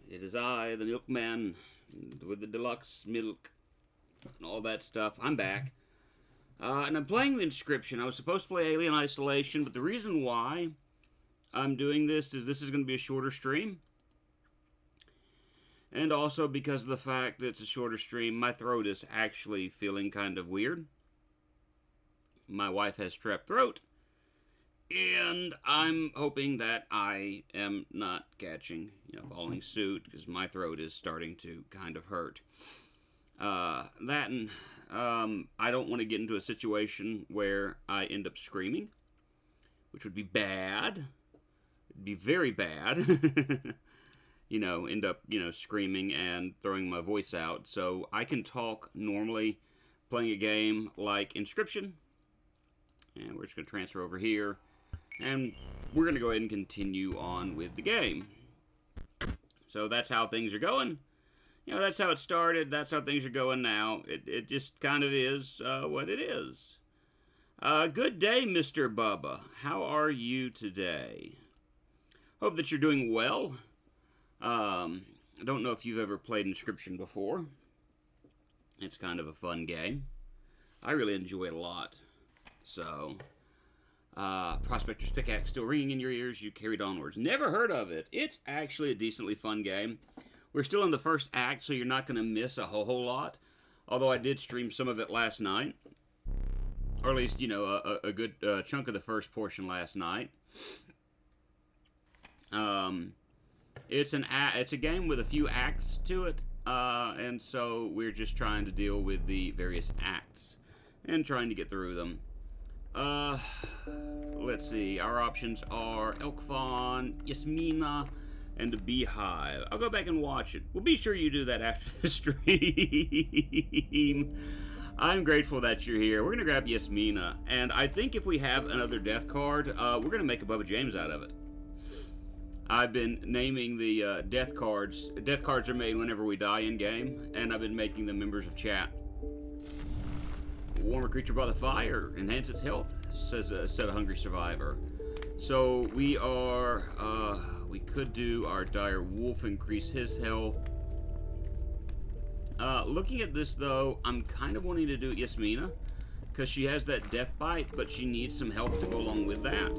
It is I, the milkman, with the deluxe milk and all that stuff. I'm back. And I'm playing the Inscryption. I was supposed to play Alien Isolation, but the reason why I'm doing this is going to be a shorter stream. And also because of the fact that it's a shorter stream, my throat is actually feeling kind of weird. My wife has strep throat. And I'm hoping that I am not catching, following suit, because my throat is starting to kind of hurt. I don't want to get into a situation where I end up screaming, which would be bad. It'd be very bad. End up, screaming and throwing my voice out. So I can talk normally playing a game like Inscryption. And we're just going to transfer over here. And we're going to go ahead and continue on with the game. So that's how things are going. That's how it started. That's how things are going now. It just kind of is what it is. Good day, Mr. Bubba. How are you today? Hope that you're doing well. I don't know if you've ever played Inscryption before. It's kind of a fun game. I really enjoy it a lot. So... Prospector's Pickaxe still ringing in your ears, you carried onwards. Never heard of it. It's actually a decently fun game. We're still in the first act, so you're not going to miss a whole lot. Although I did stream some of it last night. Or at least, a good chunk of the first portion last night. It's a game with a few acts to it. And so we're just trying to deal with the various acts. And trying to get through them. Let's see. Our options are Elk Fawn, Yasmina, and a Beehive. I'll go back and watch it. Well, be sure you do that after the stream. I'm grateful that you're here. We're going to grab Yasmina, and I think if we have another death card, we're going to make a Bubba James out of it. I've been naming the death cards. Death cards are made whenever we die in-game, and I've been making them members of chat. Warm a creature by the fire, enhance its health, said a hungry survivor. So we could do our dire wolf, increase his health. Looking at this though, I'm kind of wanting to do Yasmina, because she has that death bite, but she needs some health to go along with that.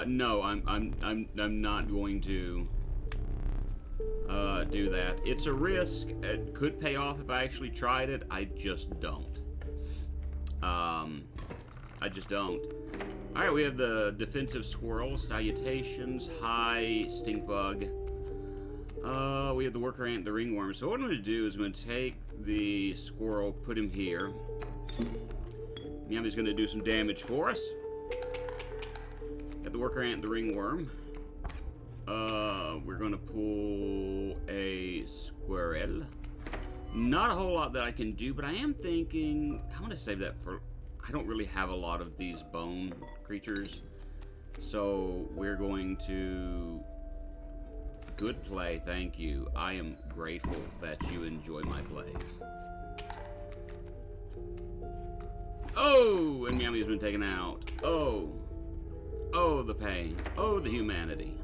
No, I'm not going to do that. It's a risk. It could pay off if I actually tried it. I just don't. Alright, we have the defensive squirrel, salutations, hi, stink bug. We have the worker ant, the ringworm. So what I'm going to do is I'm going to take the squirrel, put him here. Yami's going to do some damage for us. Got the worker ant, the ringworm. We're going to pull a squirrel. Not a whole lot that I can do, but I am thinking... I want to save that for... I don't really have a lot of these bone creatures. So, we're going to... Good play, thank you. I am grateful that you enjoy my plays. Oh! And Yami's been taken out. Oh! Oh, the pain. Oh, the humanity.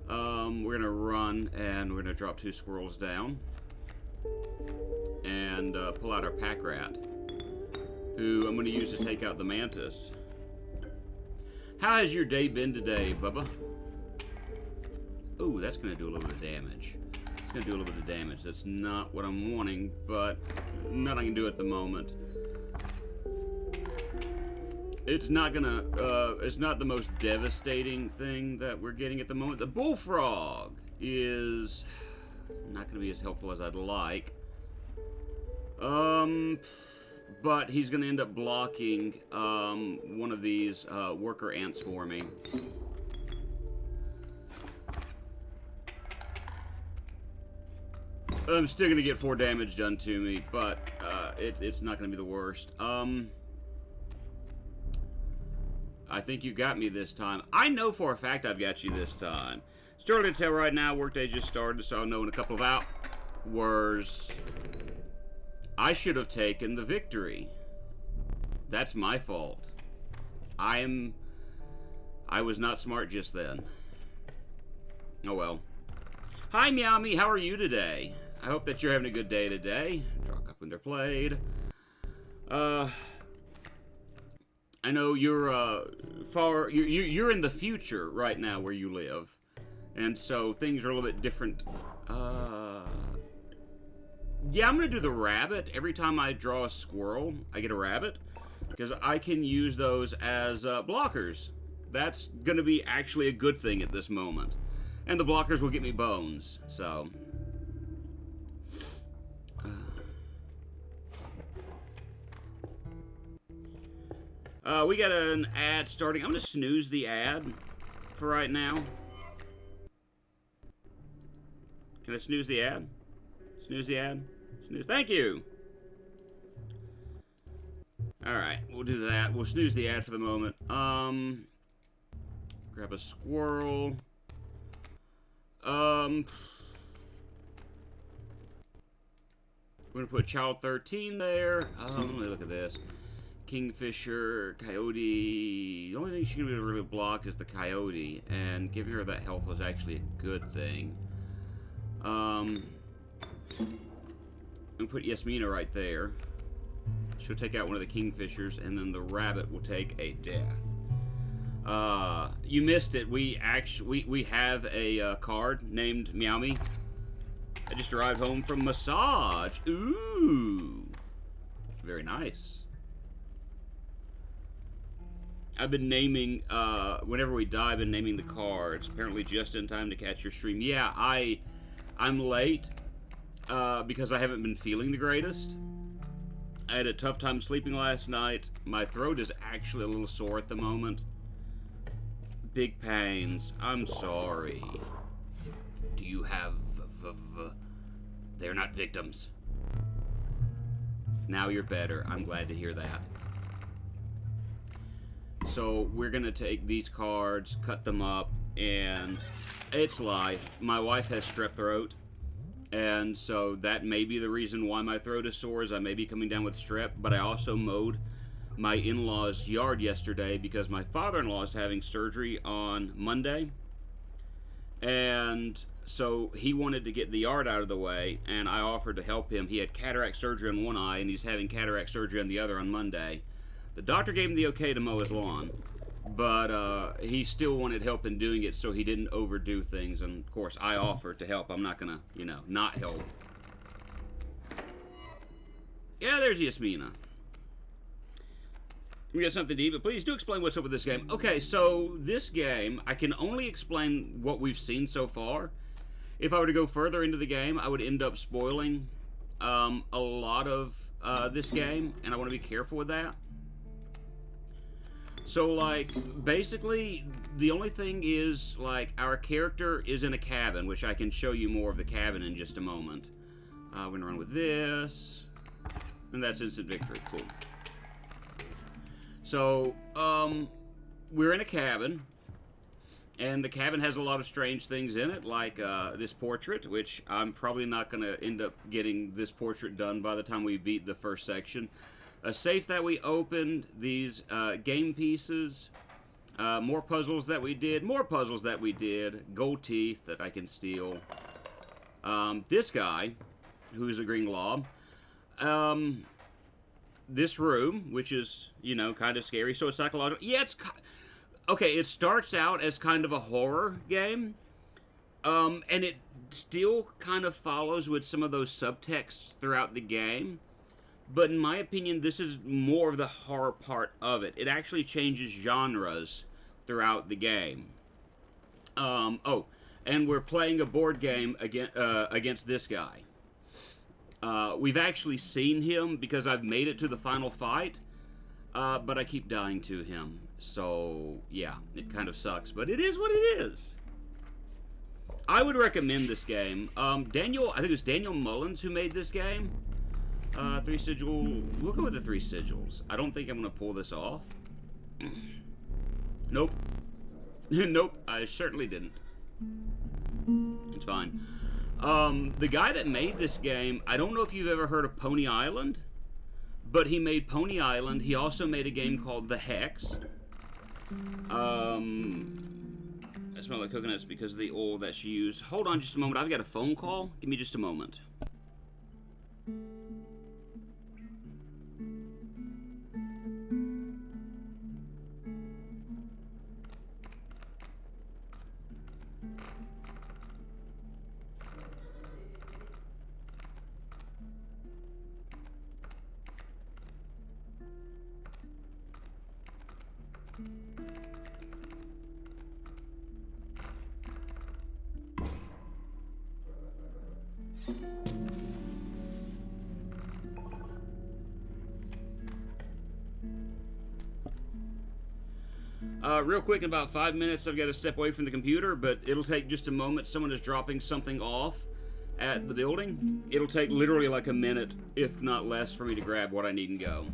We're gonna run, and we're gonna drop 2 squirrels down. And, pull out our pack rat, who I'm gonna use to take out the mantis. How has your day been today, Bubba? Ooh, that's gonna do a little bit of damage. It's gonna do a little bit of damage. That's not what I'm wanting, but nothing I can do at the moment. It's not gonna, it's not the most devastating thing that we're getting at the moment. The bullfrog is not gonna be as helpful as I'd like. But he's gonna end up blocking, one of these, worker ants for me. I'm still gonna get 4 damage done to me, but, it's not gonna be the worst. I think you got me this time. I know for a fact I've got you this time. It's early to tell right now. Workday just started, so I'll know in a couple of hours. I should have taken the victory. That's my fault. I I was not smart just then. Oh well. Hi, Meowmy. How are you today? I hope that you're having a good day today. Draw up when they're played. I know you're you're in the future right now where you live, and so things are a little bit different. Yeah, I'm gonna do the rabbit. Every time I draw a squirrel, I get a rabbit, because I can use those as blockers. That's gonna be actually a good thing at this moment. And the blockers will get me bones, so. We got an ad starting. I'm gonna snooze the ad for right now. Can I snooze the ad? Snooze the ad? Snooze. Thank you! Alright, we'll do that. We'll snooze the ad for the moment. Grab a squirrel. We're gonna put Child 13 there. Let me look at this. Kingfisher, Coyote. The only thing she's gonna be able to really block is the Coyote, and giving her that health was actually a good thing. I'm gonna put Yasmina right there. She'll take out one of the Kingfishers, and then the rabbit will take a death. You missed it. We have a card named Meowmy. I just arrived home from massage. Ooh, very nice. I've been naming, whenever we die, I've been naming the cards. Apparently just in time to catch your stream. Yeah, I'm late, because I haven't been feeling the greatest. I had a tough time sleeping last night. My throat is actually a little sore at the moment. Big pains. I'm sorry. Do you have... They're not victims. Now you're better. I'm glad to hear that. So we're gonna take these cards, cut them up, and it's life. My wife has strep throat, and so that may be the reason why my throat is sore, is I may be coming down with strep, but I also mowed my in-laws' yard yesterday because my father-in-law is having surgery on Monday, and so he wanted to get the yard out of the way, and I offered to help him. He had cataract surgery on one eye, and he's having cataract surgery on the other on Monday. The doctor gave him the okay to mow his lawn, but he still wanted help in doing it, so he didn't overdo things, and of course I offered to help. I'm not gonna, not help. Yeah, there's Yasmina. We got something to eat, but please do explain what's up with this game. Okay, so this game, I can only explain what we've seen so far. If I were to go further into the game, I would end up spoiling a lot of this game, and I want to be careful with that. So, like, basically, the only thing is, like, our character is in a cabin, which I can show you more of the cabin in just a moment. We're gonna run with this, and that's instant victory. Cool. So, we're in a cabin, and the cabin has a lot of strange things in it, like this portrait, which I'm probably not going to end up getting this portrait done by the time we beat the first section. A safe that we opened, these game pieces, more puzzles that we did, gold teeth that I can steal. This guy, who's a green glob. This room, which is, kind of scary, so it's psychological. Yeah, it's... Okay, it starts out as kind of a horror game, and it still kind of follows with some of those subtexts throughout the game, but in my opinion, this is more of the horror part of it. It actually changes genres throughout the game. Oh, and we're playing a board game against this guy. We've actually seen him because I've made it to the final fight, but I keep dying to him. So, yeah, it kind of sucks, but it is what it is. I would recommend this game. I think it was Daniel Mullins who made this game. 3 sigil. We'll go with the 3 sigils. I don't think I'm going to pull this off. Nope. Nope, I certainly didn't. It's fine. The guy that made this game, I don't know if you've ever heard of Pony Island, but he made Pony Island. He also made a game called The Hex. smell like coconuts because of the oil that she used. Hold on just a moment. I've got a phone call. Give me just a moment. Real quick, in about 5 minutes, I've got to step away from the computer, but it'll take just a moment. Someone is dropping something off at the building. It'll take literally like a minute, if not less, for me to grab what I need and go.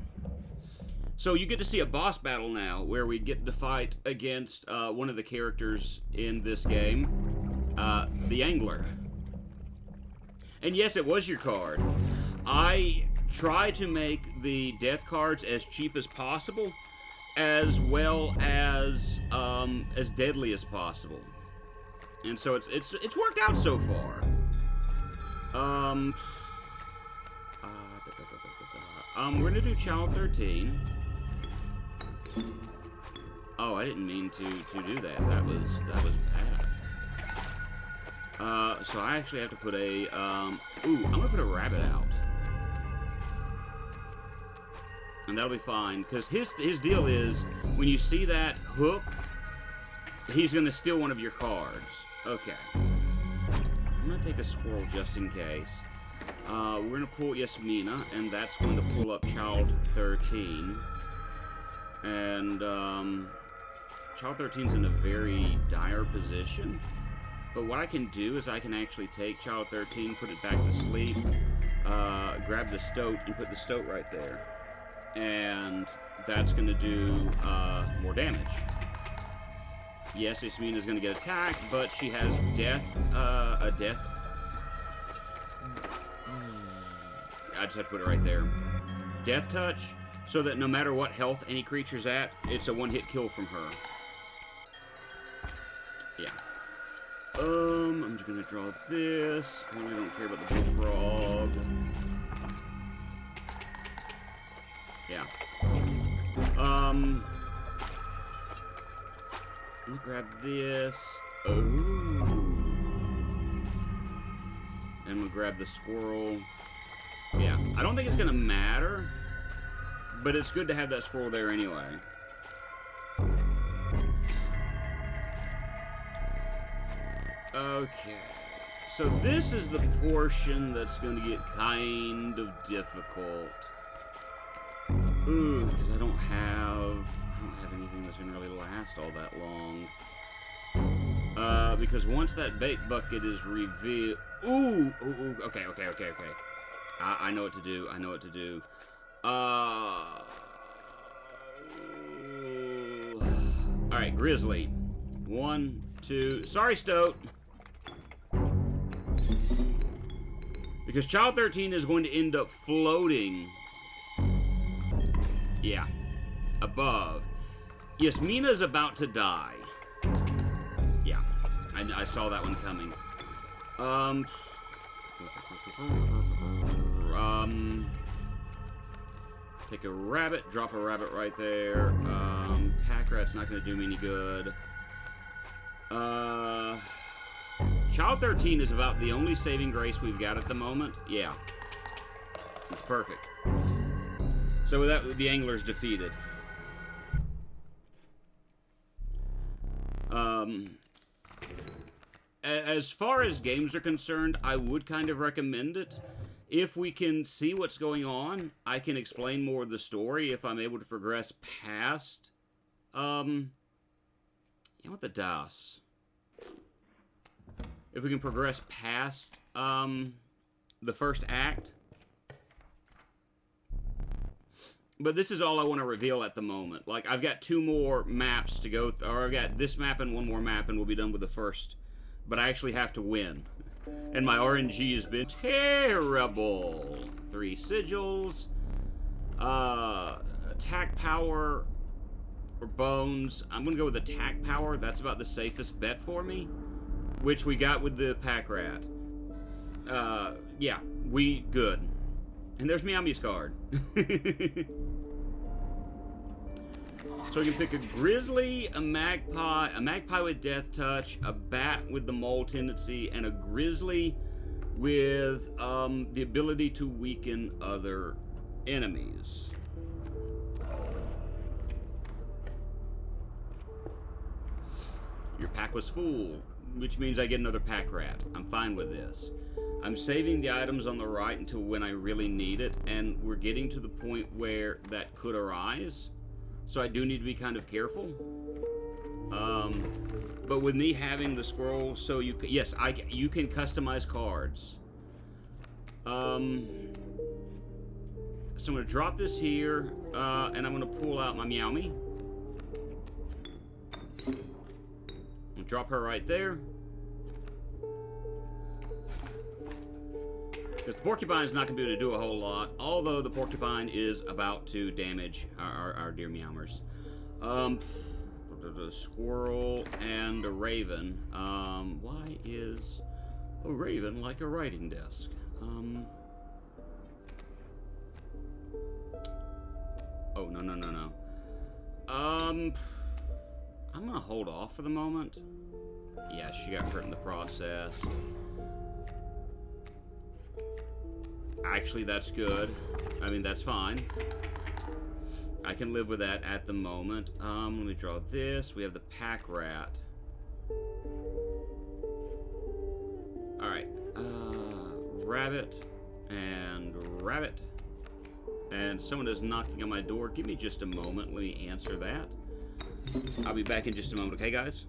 So you get to see a boss battle now, where we get to fight against one of the characters in this game, the Angler. And yes, it was your card. I try to make the death cards as cheap as possible, as well as deadly as possible, and so it's worked out so far. We're gonna do Child 13. Oh, I didn't mean to do that. That was bad. So I actually have to put a I'm gonna put a rabbit out. And that'll be fine, because his deal is, when you see that hook, he's going to steal one of your cards. Okay. I'm going to take a squirrel just in case. We're going to pull Yasmina, and that's going to pull up Child 13. And, Child 13's in a very dire position. But what I can do is I can actually take Child 13, put it back to sleep, grab the stoat, and put the stoat right there. And that's going to do more damage. Yes, Yasmina's going to get attacked, but she has death, a death. I just have to put it right there. Death touch, so that no matter what health any creature's at, it's a one-hit kill from her. Yeah. I'm just going to draw this. I really don't care about the bullfrog. Yeah. I'm gonna grab this. Oh. And we'll grab the squirrel. Yeah. I don't think it's gonna matter, but it's good to have that squirrel there anyway. Okay. So this is the portion that's gonna get kind of difficult. Ooh, because I don't have anything that's gonna really last all that long. Because once that bait bucket is revealed, ooh, okay. I know what to do. All right, Grizzly. 1, 2. Sorry, Stoat. Because Child 13 is going to end up floating. Yeah, above. Yasmina's about to die. Yeah, I saw that one coming. Take a rabbit, drop a rabbit right there. Pack rat's not gonna do me any good. Child 13 is about the only saving grace we've got at the moment. Yeah, it's perfect. So with that, the Angler's defeated. As far as games are concerned, I would kind of recommend it. If we can see what's going on, I can explain more of the story if I'm able to progress past, with the DOS. If we can progress past, the first act. But this is all I want to reveal at the moment. Like, I've got 2 more maps to go, or I've got this map and 1 more map, and we'll be done with the first. But I actually have to win. And my RNG has been terrible. 3 sigils. Attack power. or bones. I'm going to go with attack power. That's about the safest bet for me, which we got with the pack rat. Yeah, we good. And there's Meow Meow's card. So we can pick a grizzly, a magpie with death touch, a bat with the mole tendency, and a grizzly with the ability to weaken other enemies. Your pack was full, which means I get another pack rat. I'm fine with this. I'm saving the items on the right until when I really need it, and we're getting to the point where that could arise. So I do need to be kind of careful. But with me having the scroll, so you can, yes, you can customize cards. So I'm gonna drop this here, and I'm gonna pull out my Meow Me. I'll drop her right there. Because the porcupine's not gonna be able to do a whole lot, although the porcupine is about to damage our dear Meowmers. A squirrel and a raven. Why is a raven like a writing desk? Oh, no. I'm gonna hold off for the moment. Yeah, she got hurt in the process. Actually, that's good. I mean, that's fine. I can live with that at the moment. Let me draw this. We have the pack rat. Alright. Rabbit. And rabbit. And someone is knocking on my door. Give me just a moment. Let me answer that. I'll be back in just a moment. Okay, guys?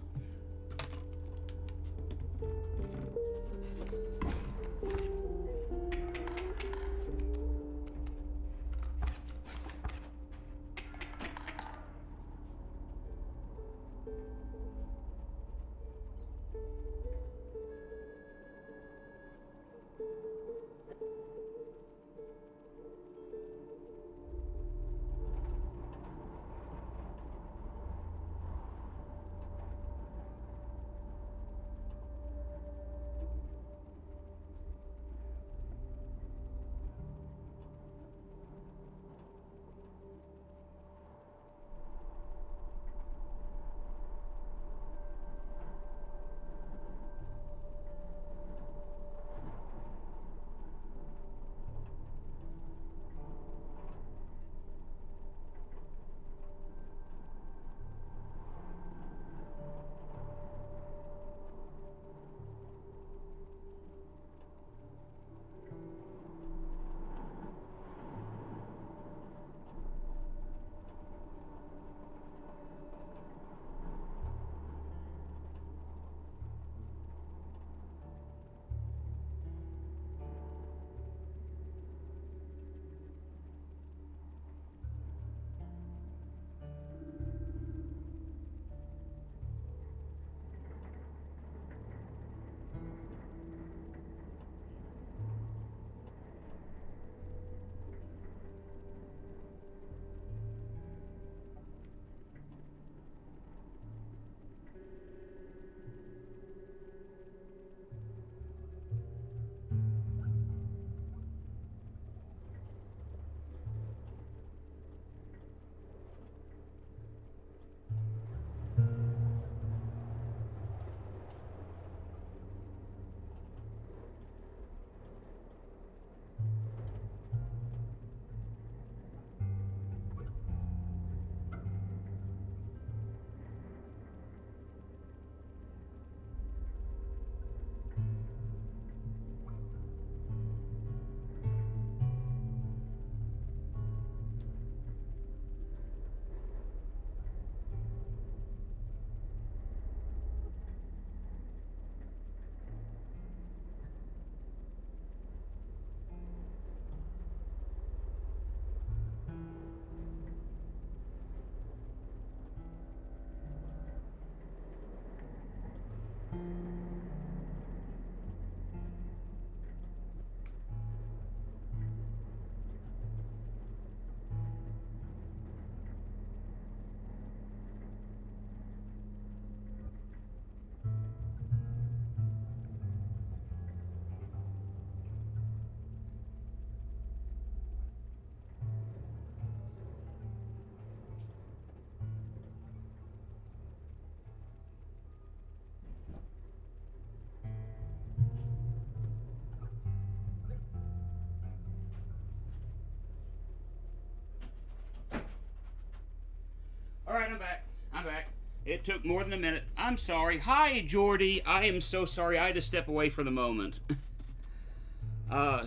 Alright, I'm back. I'm back. It took more than a minute. I'm sorry. Hi, Jordy. I am so sorry. I had to step away for the moment.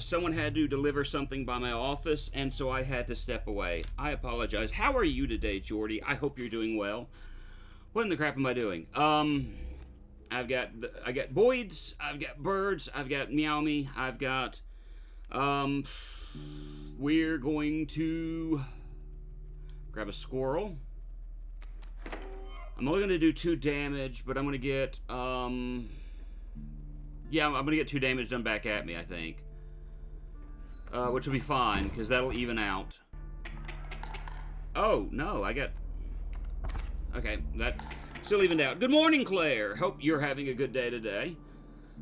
Someone had to deliver something by my office, and so I had to step away. I apologize. How are you today, Jordy? I hope you're doing well. What in the crap am I doing? I got Boyd's, I've got birds, I've got Meow Me, I've got, we're going to grab a squirrel. I'm only going to do 2 damage, but I'm going to get, yeah, I'm going to get 2 damage done back at me, I think. Which will be fine, because that'll even out. Oh, no, I got... Okay, that still evened out. Good morning, Claire. Hope you're having a good day today.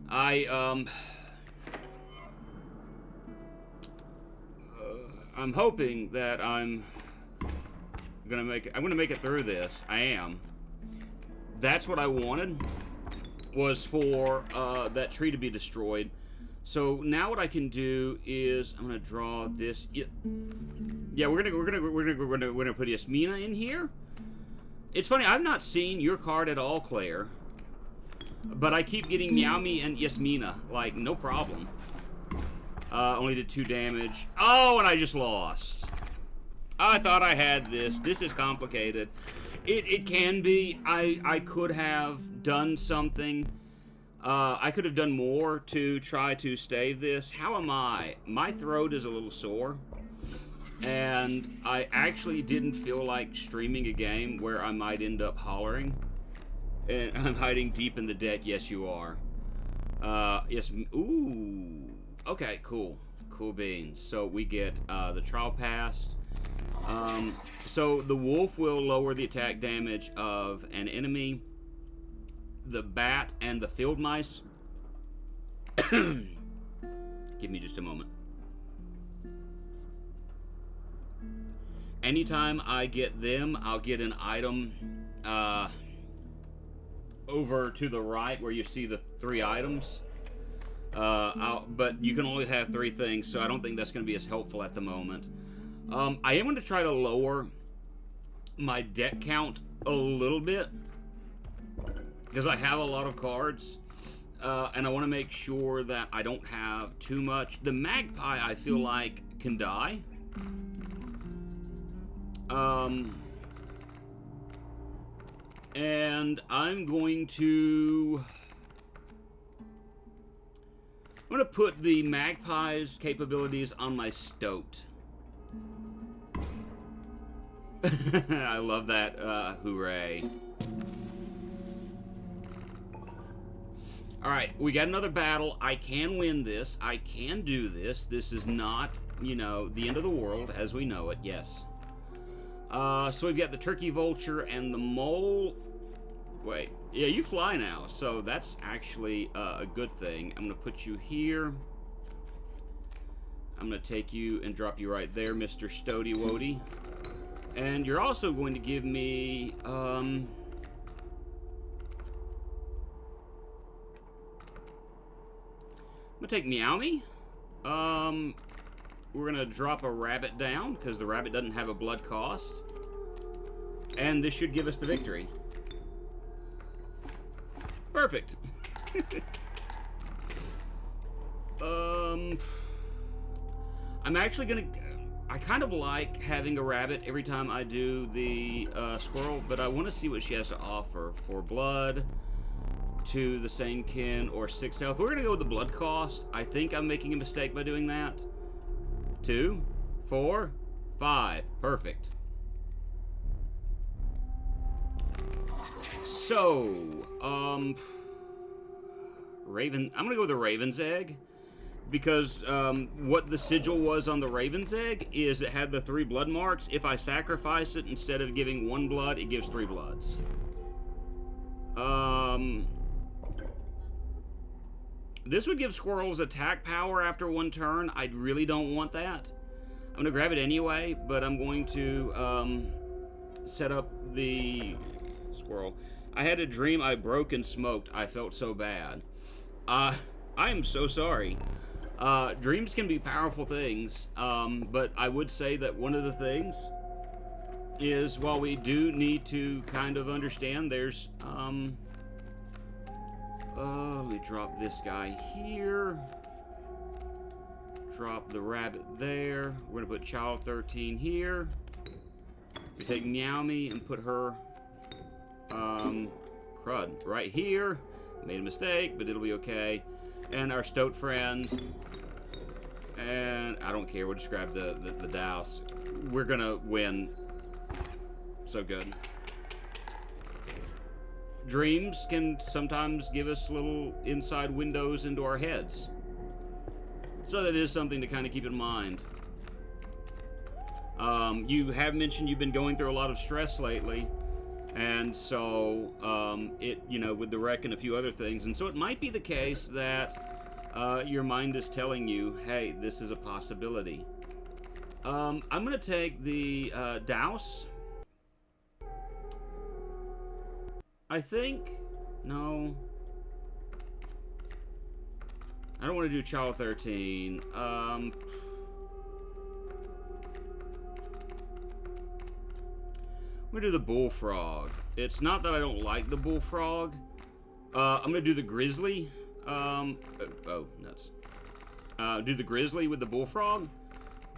I'm hoping that I'm gonna make it through this. I am. That's what I wanted, was for that tree to be destroyed. So now what I can do is I'm gonna draw this. Yeah, we're gonna put Yasmina in here. It's funny, I've not seen your card at all, Claire. But I keep getting Meow Me and Yasmina. Like, no problem. Only did 2 damage. Oh, and I just lost. I thought I had this. This is complicated. It can be. I could have done something. I could have done more to try to stave this. How am I? My throat is a little sore. And I actually didn't feel like streaming a game where I might end up hollering. And I'm hiding deep in the deck. Yes, you are. Yes. Ooh. Okay, cool. Cool beans. So we get the trial passed. So the wolf will lower the attack damage of an enemy. The bat and the field mice. Give me just a moment. Anytime I get them, I'll get an item over to the right where you see the 3 items. But you can only have 3 things, so I don't think that's going to be as helpful at the moment. I am going to try to lower my deck count a little bit, because I have a lot of cards, and I want to make sure that I don't have too much. The magpie, I feel like, can die. And I'm going to put the magpie's capabilities on my stoat. I love that, hooray. Alright, we got another battle. I can win this. I can do this. This is not, you know, the end of the world as we know it, yes. So we've got the turkey vulture and the mole. Wait, yeah, you fly now, so that's actually a good thing. I'm going to put you here. I'm going to take you and drop you right there, Mr. Stody Wody. And you're also going to give me, I'm going to take Meow Me. We're going to drop a rabbit down, because the rabbit doesn't have a blood cost. And this should give us the victory. Perfect. I'm actually going to... I kind of like having a rabbit every time I do the squirrel, but I want to see what she has to offer. 4 blood, 2 the same kin, or 6 health. We're going to go with the blood cost. I think I'm making a mistake by doing that. 2, 4, 5. Perfect. So, Raven... I'm going to go with the Raven's Egg. Because what the sigil was on the Raven's Egg is it had the 3 blood marks. If I sacrifice it, instead of giving 1 blood, it gives 3 bloods. This would give squirrels attack power after 1 turn. I really don't want that. I'm going to grab it anyway, but I'm going to set up the squirrel. I had a dream I broke and smoked. I felt so bad. I am so sorry. Dreams can be powerful things, but I would say that one of the things is while we do need to kind of understand there's, let me drop this guy here. Drop the rabbit there. We're gonna put Child 13 here. We take Meowmy and put her, crud, right here. Made a mistake, but it'll be okay. And our Stoat friend. And I don't care, we'll just grab the douse. We're gonna win. So good. Dreams can sometimes give us little inside windows into our heads. So that is something to kind of keep in mind. You have mentioned you've been going through a lot of stress lately. And so, with the wreck and a few other things. And so it might be the case that your mind is telling you, hey, this is a possibility. I'm going to take the douse. I think, no. I don't want to do Child 13. I'm going to do the Bullfrog. It's not that I don't like the Bullfrog. I'm going to do the Grizzly. Oh, nuts. Do the Grizzly with the Bullfrog.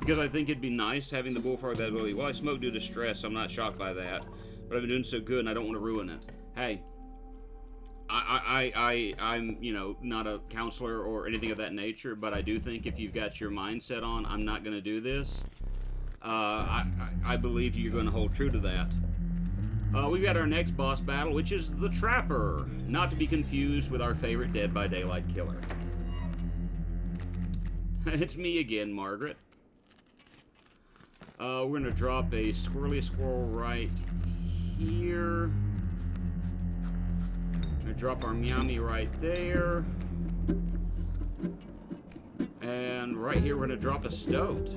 Because I think it'd be nice having the Bullfrog that ability. Well, I smoke due to stress, so I'm not shocked by that. But I've been doing so good and I don't want to ruin it. Hey, I'm, not a counselor or anything of that nature, but I do think if you've got your mindset on, I'm not going to do this, I believe you're going to hold true to that. We've got our next boss battle, which is the Trapper, not to be confused with our favorite Dead by Daylight killer. It's me again, Margaret. We're going to drop a squirrely squirrel right here. We're going to drop our Meowmy right there. And right here we're going to drop a Stoat.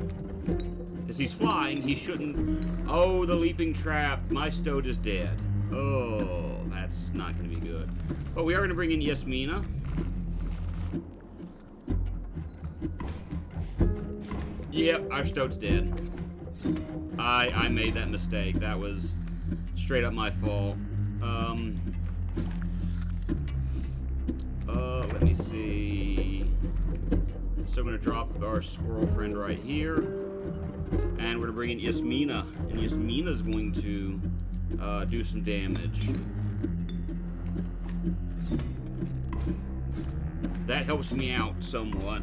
Because he's flying, he shouldn't... Oh, the leaping trap. My Stoat is dead. Oh, that's not going to be good. But we are going to bring in Yasmina. Yep, our Stoat's dead. I made that mistake. That was straight up my fault. Let me see. So I'm going to drop our squirrel friend right here. And we're going to bring in Yasmina. And Yasmina's going to do some damage. That helps me out somewhat.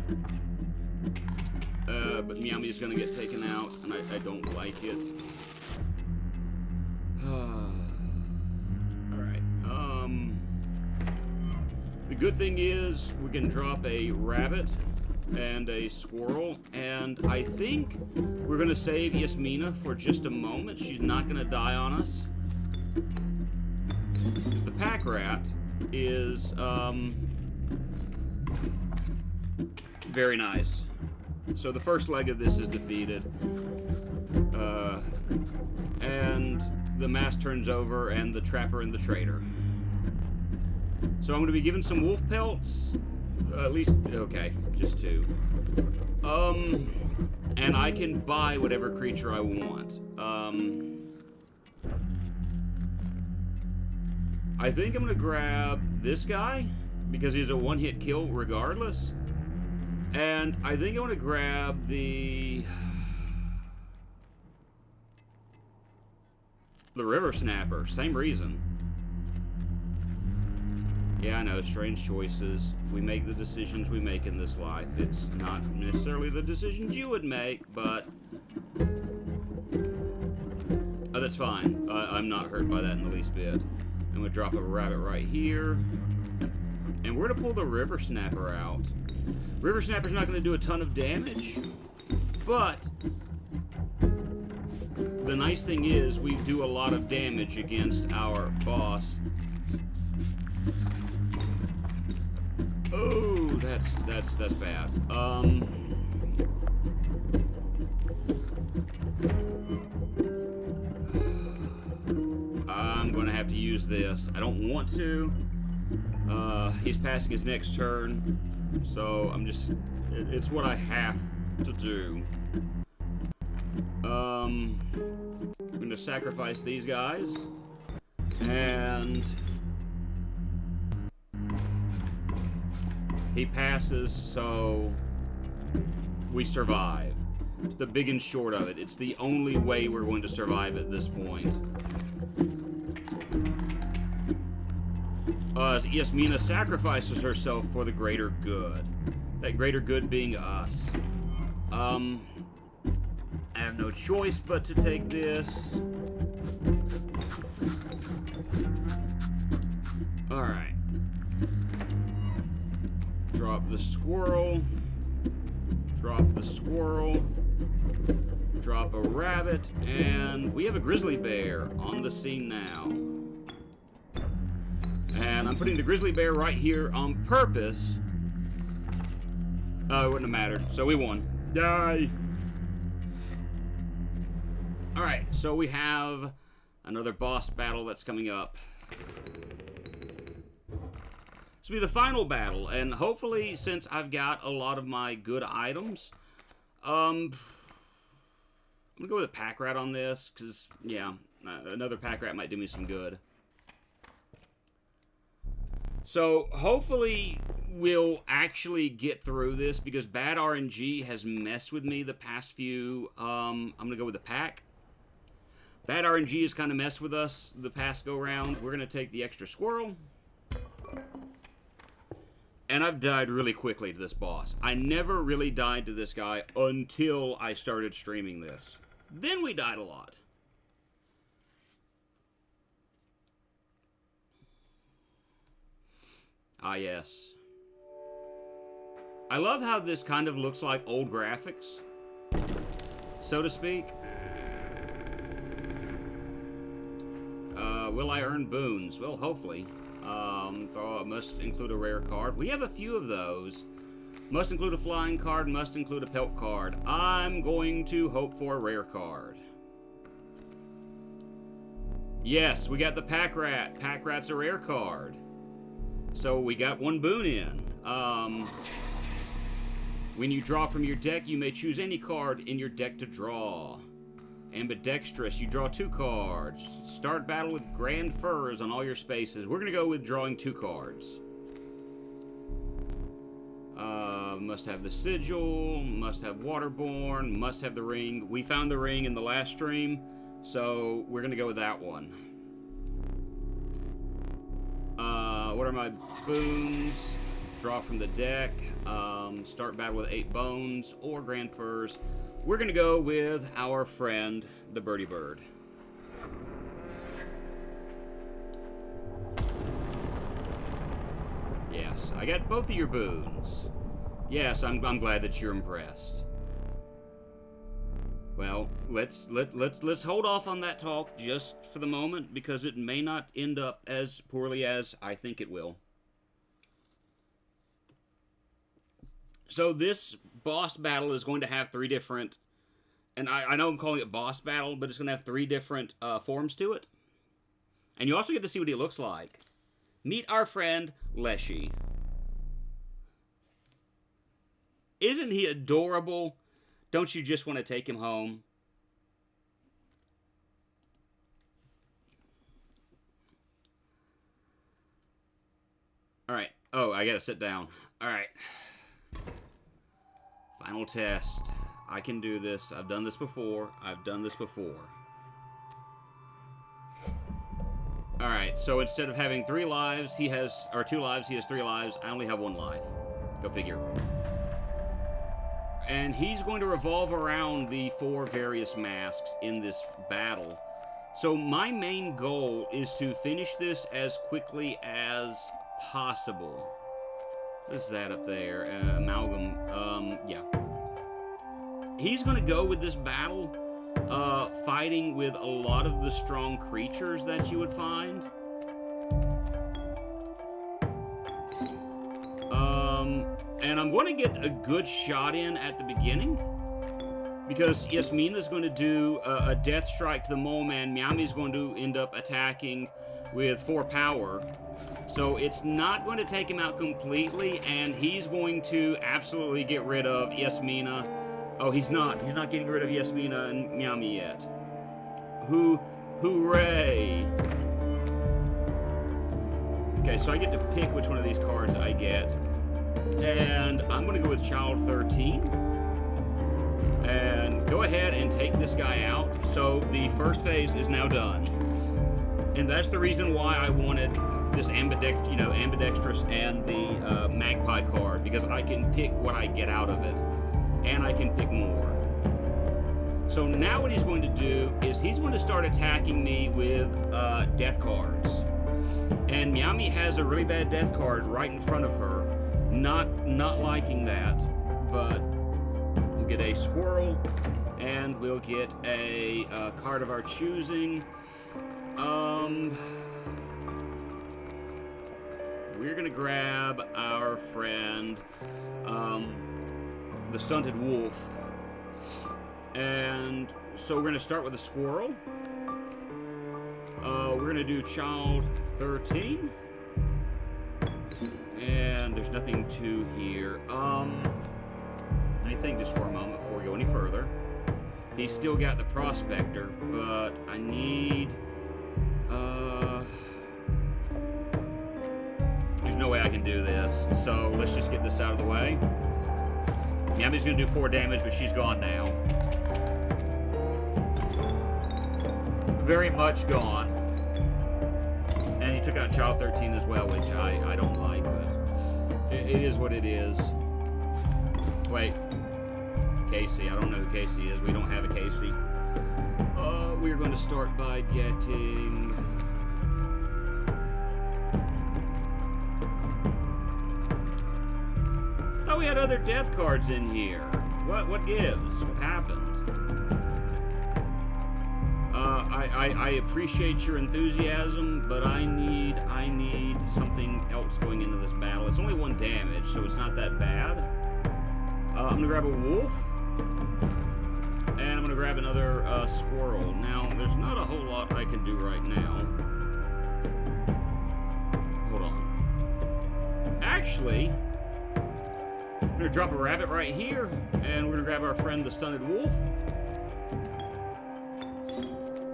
But Meowmy is going to get taken out, and I don't like it. Alright. The good thing is we can drop a rabbit and a squirrel, and I think we're going to save Yasmina for just a moment. She's not going to die on us. The pack rat is very nice. So the first leg of this is defeated. And the mask turns over and the Trapper and the Traitor. So I'm going to be given some wolf pelts. At least, okay, just 2. And I can buy whatever creature I want. I think I'm going to grab this guy because he's a one-hit kill regardless. And I think I want to grab the River Snapper. Same reason. Yeah, I know, strange choices. We make the decisions we make in this life. It's not necessarily the decisions you would make, but that's fine. I'm not hurt by that in the least bit. I'm going to drop a rabbit right here. And we're going to pull the River Snapper out. River Snapper's not going to do a ton of damage, but the nice thing is we do a lot of damage against our boss. Oh, that's bad. I'm going to have to use this. I don't want to. He's passing his next turn. So I'm just, it's what I have to do. I'm going to sacrifice these guys. And he passes, so we survive. It's the big and short of it. It's the only way we're going to survive at this point. Yasmina sacrifices herself for the greater good. That greater good being us. I have no choice but to take this. Alright. Drop the squirrel. Drop the squirrel. Drop a rabbit. And we have a grizzly bear on the scene now. And I'm putting the grizzly bear right here on purpose. Oh, it wouldn't have mattered. So we won. Yay! Alright, so we have another boss battle that's coming up. This will be the final battle, and hopefully, since I've got a lot of my good items, I'm gonna go with a pack rat on this, because, yeah, another pack rat might do me some good. So, hopefully, we'll actually get through this, because bad RNG has messed with me the past few, I'm gonna go with the pack. Bad RNG has kind of messed with us the past go-round. We're gonna take the extra squirrel. And I've died really quickly to this boss. I never really died to this guy until I started streaming this. Then we died a lot. Ah, yes. I love how this kind of looks like old graphics, so to speak. Will I earn boons? Well, hopefully. Must include a rare card. We have a few of those. Must include a flying card, must include a pelt card. I'm going to hope for a rare card. Yes, we got the pack rat. Pack rat's a rare card. So we got one boon in. When you draw from your deck, you may choose any card in your deck to draw. Ambidextrous, you draw 2 cards. Start battle with grand furs on all your spaces. We're going to go with drawing 2 cards. Must have the sigil, must have waterborne, must have the ring. We found the ring in the last stream, so we're going to go with that one. What are my boons? Draw from the deck. Start battle with 8 bones or grand furs. We're going to go with our friend, the birdie bird. Yes, I got both of your boons. Yes, I'm glad that you're impressed. Well, let's hold off on that talk just for the moment, because it may not end up as poorly as I think it will. So this boss battle is going to have 3 different, and I know I'm calling it boss battle, but it's going to have 3 different forms to it. And you also get to see what he looks like. Meet our friend, Leshy. Isn't he adorable? Don't you just want to take him home? Alright. Oh, I gotta sit down. Alright. Final test. I can do this. I've done this before. Alright, so instead of having 3 lives, he has, or 2 lives, he has 3 lives. I only have 1 life. Go figure. And he's going to revolve around the 4 various masks in this battle. So my main goal is to finish this as quickly as possible. What is that up there? Amalgam. Yeah. He's going to go with this battle, fighting with a lot of the strong creatures that you would find. And I'm going to get a good shot in at the beginning, because Yasmina's going to do a death strike to the mole man. Miami's going to end up attacking with 4 power. So it's not going to take him out completely, and he's going to absolutely get rid of Yasmina. Oh, he's not. He's not getting rid of Yasmina and Miami yet. Hooray! Okay, so I get to pick which one of these cards I get. And I'm going to go with Child 13. And go ahead and take this guy out. So the first phase is now done. And that's the reason why I wanted this ambidextrous and the magpie card, because I can pick what I get out of it. And I can pick more. So now what he's going to do is he's going to start attacking me with death cards. And Miami has a really bad death card right in front of her. Not liking that, but we'll get a squirrel, and we'll get a card of our choosing. We're gonna grab our friend, the stunted wolf. And so we're going to start with a squirrel. We're going to do Child 13. And there's nothing to here. Let me think just for a moment before we go any further. He's still got the Prospector, but I need... there's no way I can do this. So let's just get this out of the way. Yami's going to do 4 damage, but she's gone now. Very much gone. And he took out Child 13 as well, which I don't like, but it is what it is. Wait. Casey. I don't know who Casey is. We don't have a Casey. We're going to start by getting... Oh, we had other death cards in here. What gives? What happened? I appreciate your enthusiasm, but I need something else going into this battle. It's only 1 damage, so it's not that bad. I'm gonna grab a wolf, and I'm gonna grab another squirrel. Now, there's not a whole lot I can do right now. Hold on. Actually, I'm gonna drop a rabbit right here, and we're gonna grab our friend the stunted wolf.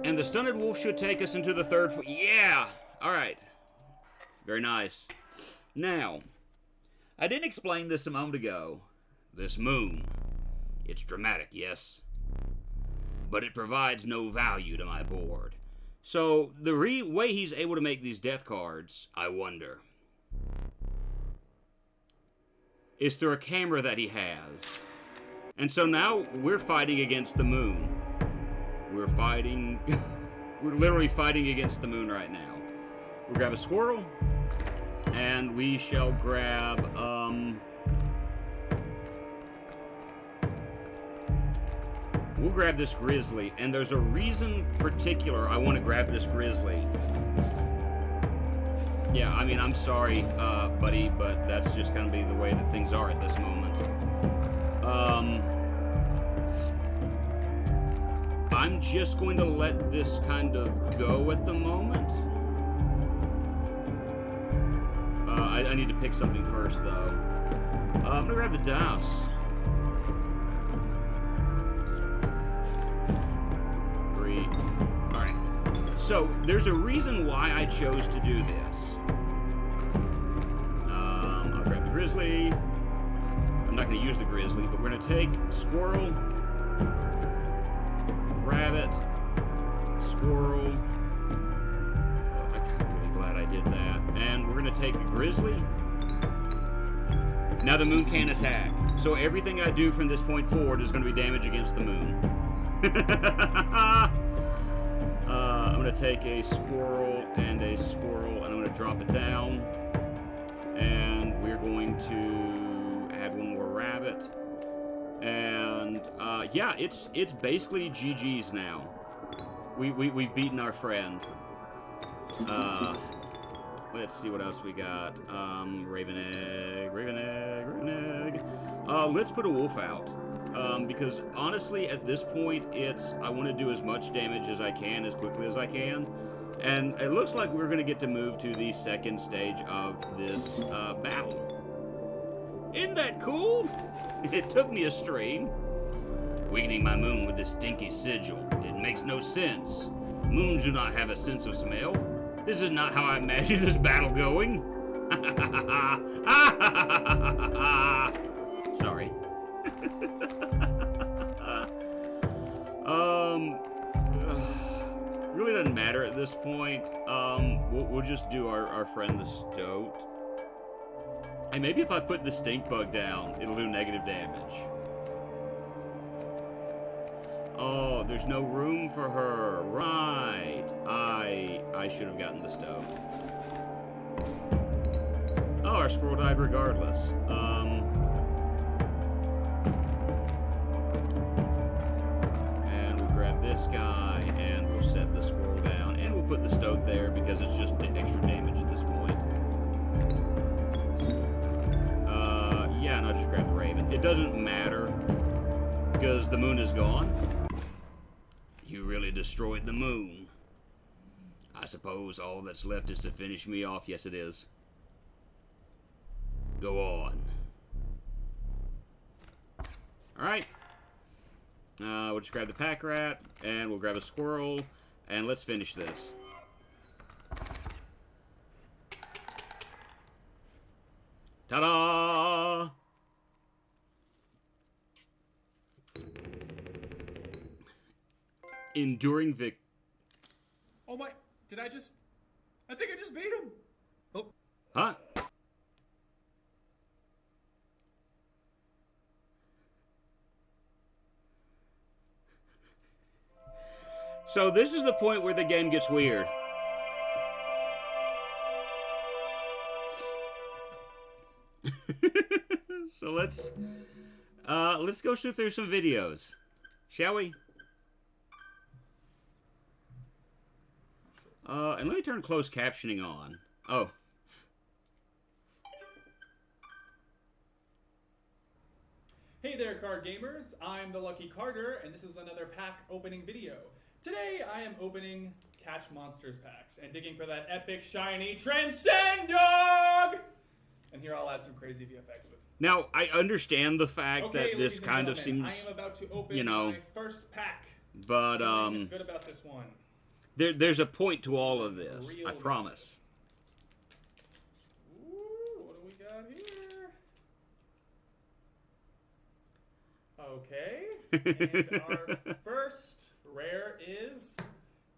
And the stunted wolf should take us into the 3rd... Yeah! Alright. Very nice. Now, I didn't explain this a moment ago. This moon. It's dramatic, yes. But it provides no value to my board. So, the way he's able to make these death cards, I wonder, is through a camera that he has. And so now we're fighting against the moon. We're fighting... we're literally fighting against the moon right now. We'll grab a squirrel. And we shall grab... we'll grab this grizzly. And there's a reason particular I want to grab this grizzly. Yeah, I mean, I'm sorry, buddy, but that's just going to be the way that things are at this moment. I'm just going to let this kind of go at the moment. I need to pick something first, though. I'm going to grab the dice. Three. Alright. So, there's a reason why I chose to do this. I'll grab the grizzly. I'm not going to use the grizzly, but we're going to take squirrel, rabbit, squirrel. I'm really glad I did that. And we're going to take the grizzly. Now the moon can't attack. So everything I do from this point forward is going to be damage against the moon. I'm going to take a squirrel and a squirrel, and I'm going to drop it down. And we're going to add 1 more rabbit. And, yeah, it's basically GG's now. We've beaten our friend. Let's see what else we got. Raven egg. Let's put a wolf out. Because, honestly, at this point, I want to do as much damage as I can, as quickly as I can. And it looks like we're going to get to move to the 2nd stage of this battle. Isn't that cool? It took me a stream. Weakening my moon with this stinky sigil. It makes no sense. Moons do not have a sense of smell. This is not how I imagine this battle going. Sorry. Really doesn't matter at this point. We'll just do our friend the Stoat. Hey, maybe if I put the stink bug down, it'll do negative damage. Oh, there's no room for her. Right. I should have gotten the Stoat. Oh, our squirrel died regardless. And we'll grab this guy, and we'll set the squirrel down, and we'll put the Stoat there because it's just extra damage at this point. Yeah, and I'll just grab the Raven. It doesn't matter because the moon is gone. You really destroyed the moon. I suppose all that's left is to finish me off. Yes, it is. Go on. Alright. We'll just grab the pack rat, and we'll grab a squirrel, and let's finish this. Ta-da! Enduring Vic. Oh my, I think I just beat him. Oh. Huh? So this is the point where the game gets weird. So let's go shoot through some videos, shall we? And let me turn closed captioning on. Oh. Hey there, card gamers. I'm the Lucky Carter, and this is another pack opening video. Today, I am opening Catch Monsters packs and digging for that epic, shiny Transcend Dog! And here I'll add some crazy VFX with. Now, I understand the fact that this kind of gentlemen, seems, I am about to open my first pack. But, good about this one. There's a point to all of this, I promise. Ooh, what do we got here? Okay, and our first rare is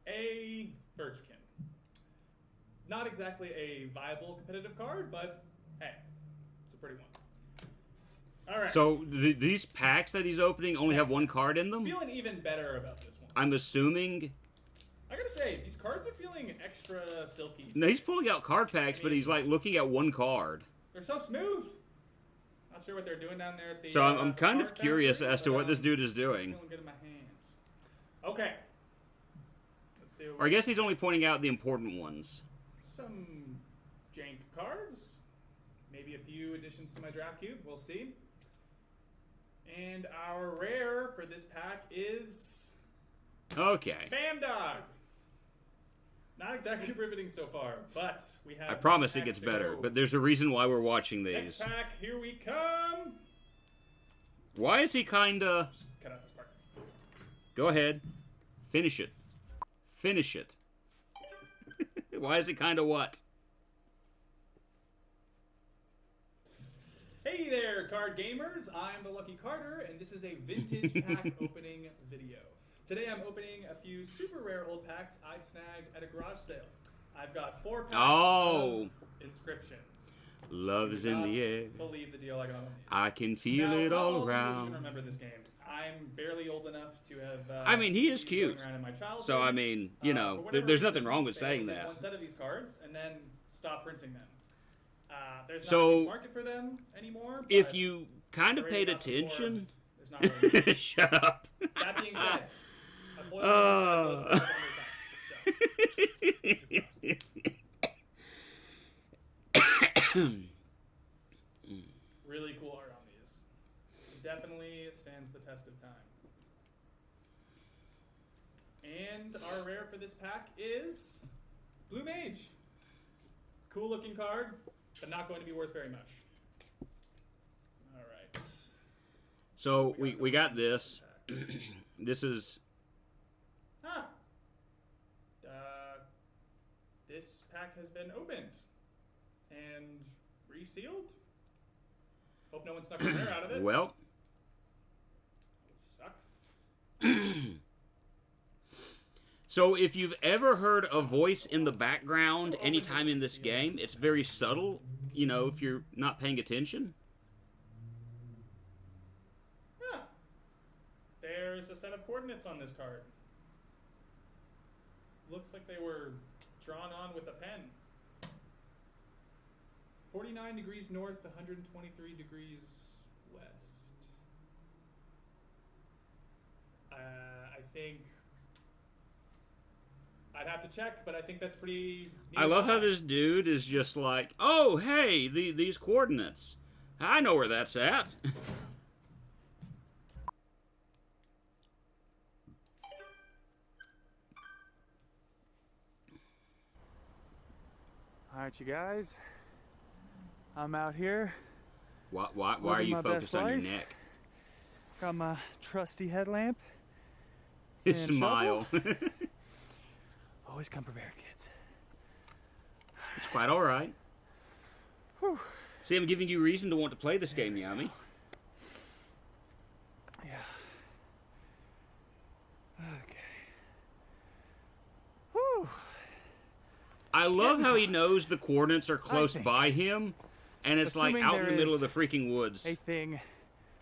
a Birchkin. Not exactly a viable competitive card, but hey, it's a pretty one. All right. So these packs that he's opening only have one card in them? Feeling even better about this one. I'm assuming. I gotta say, these cards are feeling extra silky. No, he's pulling out card packs, but he's like looking at one card. They're so smooth. Not sure what they're doing down there at the. So I'm kind of curious as to what this dude is doing. Feeling good in my hands. Okay. Let's see. Or I guess he's only pointing out the important ones. Some jank cards. Maybe a few additions to my draft cube. We'll see. And our rare for this pack is. Okay. Bandog. Not exactly riveting so far, but we have. I promise it gets better, but there's a reason why we're watching these. Next pack, here we come. Why is he kinda? Just cut out this part. Go ahead, finish it. Finish it. Why is it kinda what? Hey there, card gamers. I'm the Lucky Carter, and this is a vintage pack opening video. Today I'm opening a few super rare old packs I snagged at a garage sale. I've got 4 packs of Inscryption. Love is in the air. Believe the deal I got on these. I can feel it all around. I remember this game. I'm barely old enough to have. I mean, he is cute. Around in my childhood. So I mean, you know, there's nothing wrong with saying that. One set of these cards and then stop printing them. There's so, not a big market for them anymore. If you kind of paid attention, there's not really shut up. That being said. Really cool art on these. Definitely stands the test of time. And our rare for this pack is Blue Mage. Cool looking card, but not going to be worth very much. Alright. So we got this. This is pack has been opened and resealed. Hope no one snuck a rare out of it. Well, That would suck. so if you've ever heard a voice in the background anytime in this game, it's very subtle, you know, if you're not paying attention. Yeah. There's a set of coordinates on this card. Looks like they were drawn on with a pen. 49 degrees north, 123 degrees west. I think I'd have to check, but I think that's pretty nearby. I love how this dude is just like, oh, hey, these coordinates. I know where that's at. All right, you guys. I'm out here. Why are Living you my focused best on your life. neck? Got my trusty headlamp. His And smile. Always come prepared, kids. It's quite all right. Whew. See, I'm giving you reason to want to play this game, Yami. Yeah. Okay. Whew. I love how he close. knows the coordinates are close think. by him, and it's like Assuming out in the there middle is of the freaking woods. A thing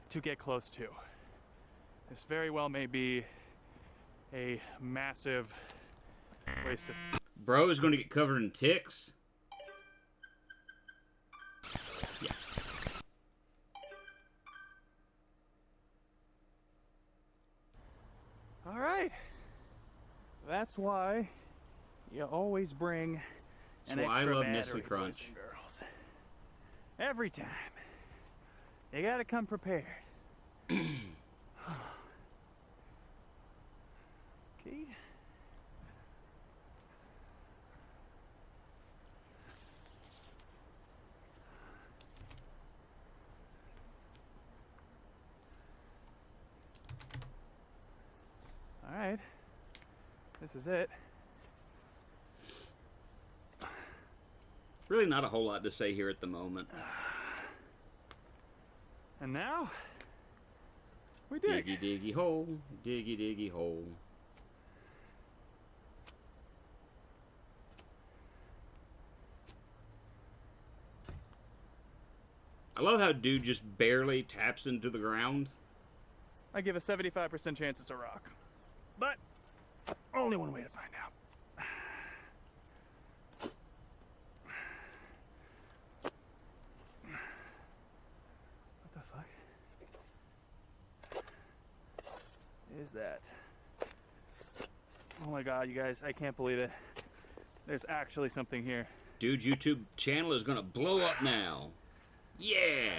to get close to. This very well may be a massive waste of. Bro is going to get covered in ticks. Yeah. All right. That's why you always bring an That's why I extra love battery, Nestle boys Crunch. and girls. Every time. You gotta come prepared. Okay. All right. This is it. Really not a whole lot to say here at the moment. And now we dig. Diggy diggy hole, diggy diggy hole. I love how dude just barely taps into the ground. I give a 75% chance it's a rock. But only one way to find out. What the fuck is that? Oh my god, you guys, I can't believe it. There's actually something here. Dude's YouTube channel is gonna blow up now. Yeah!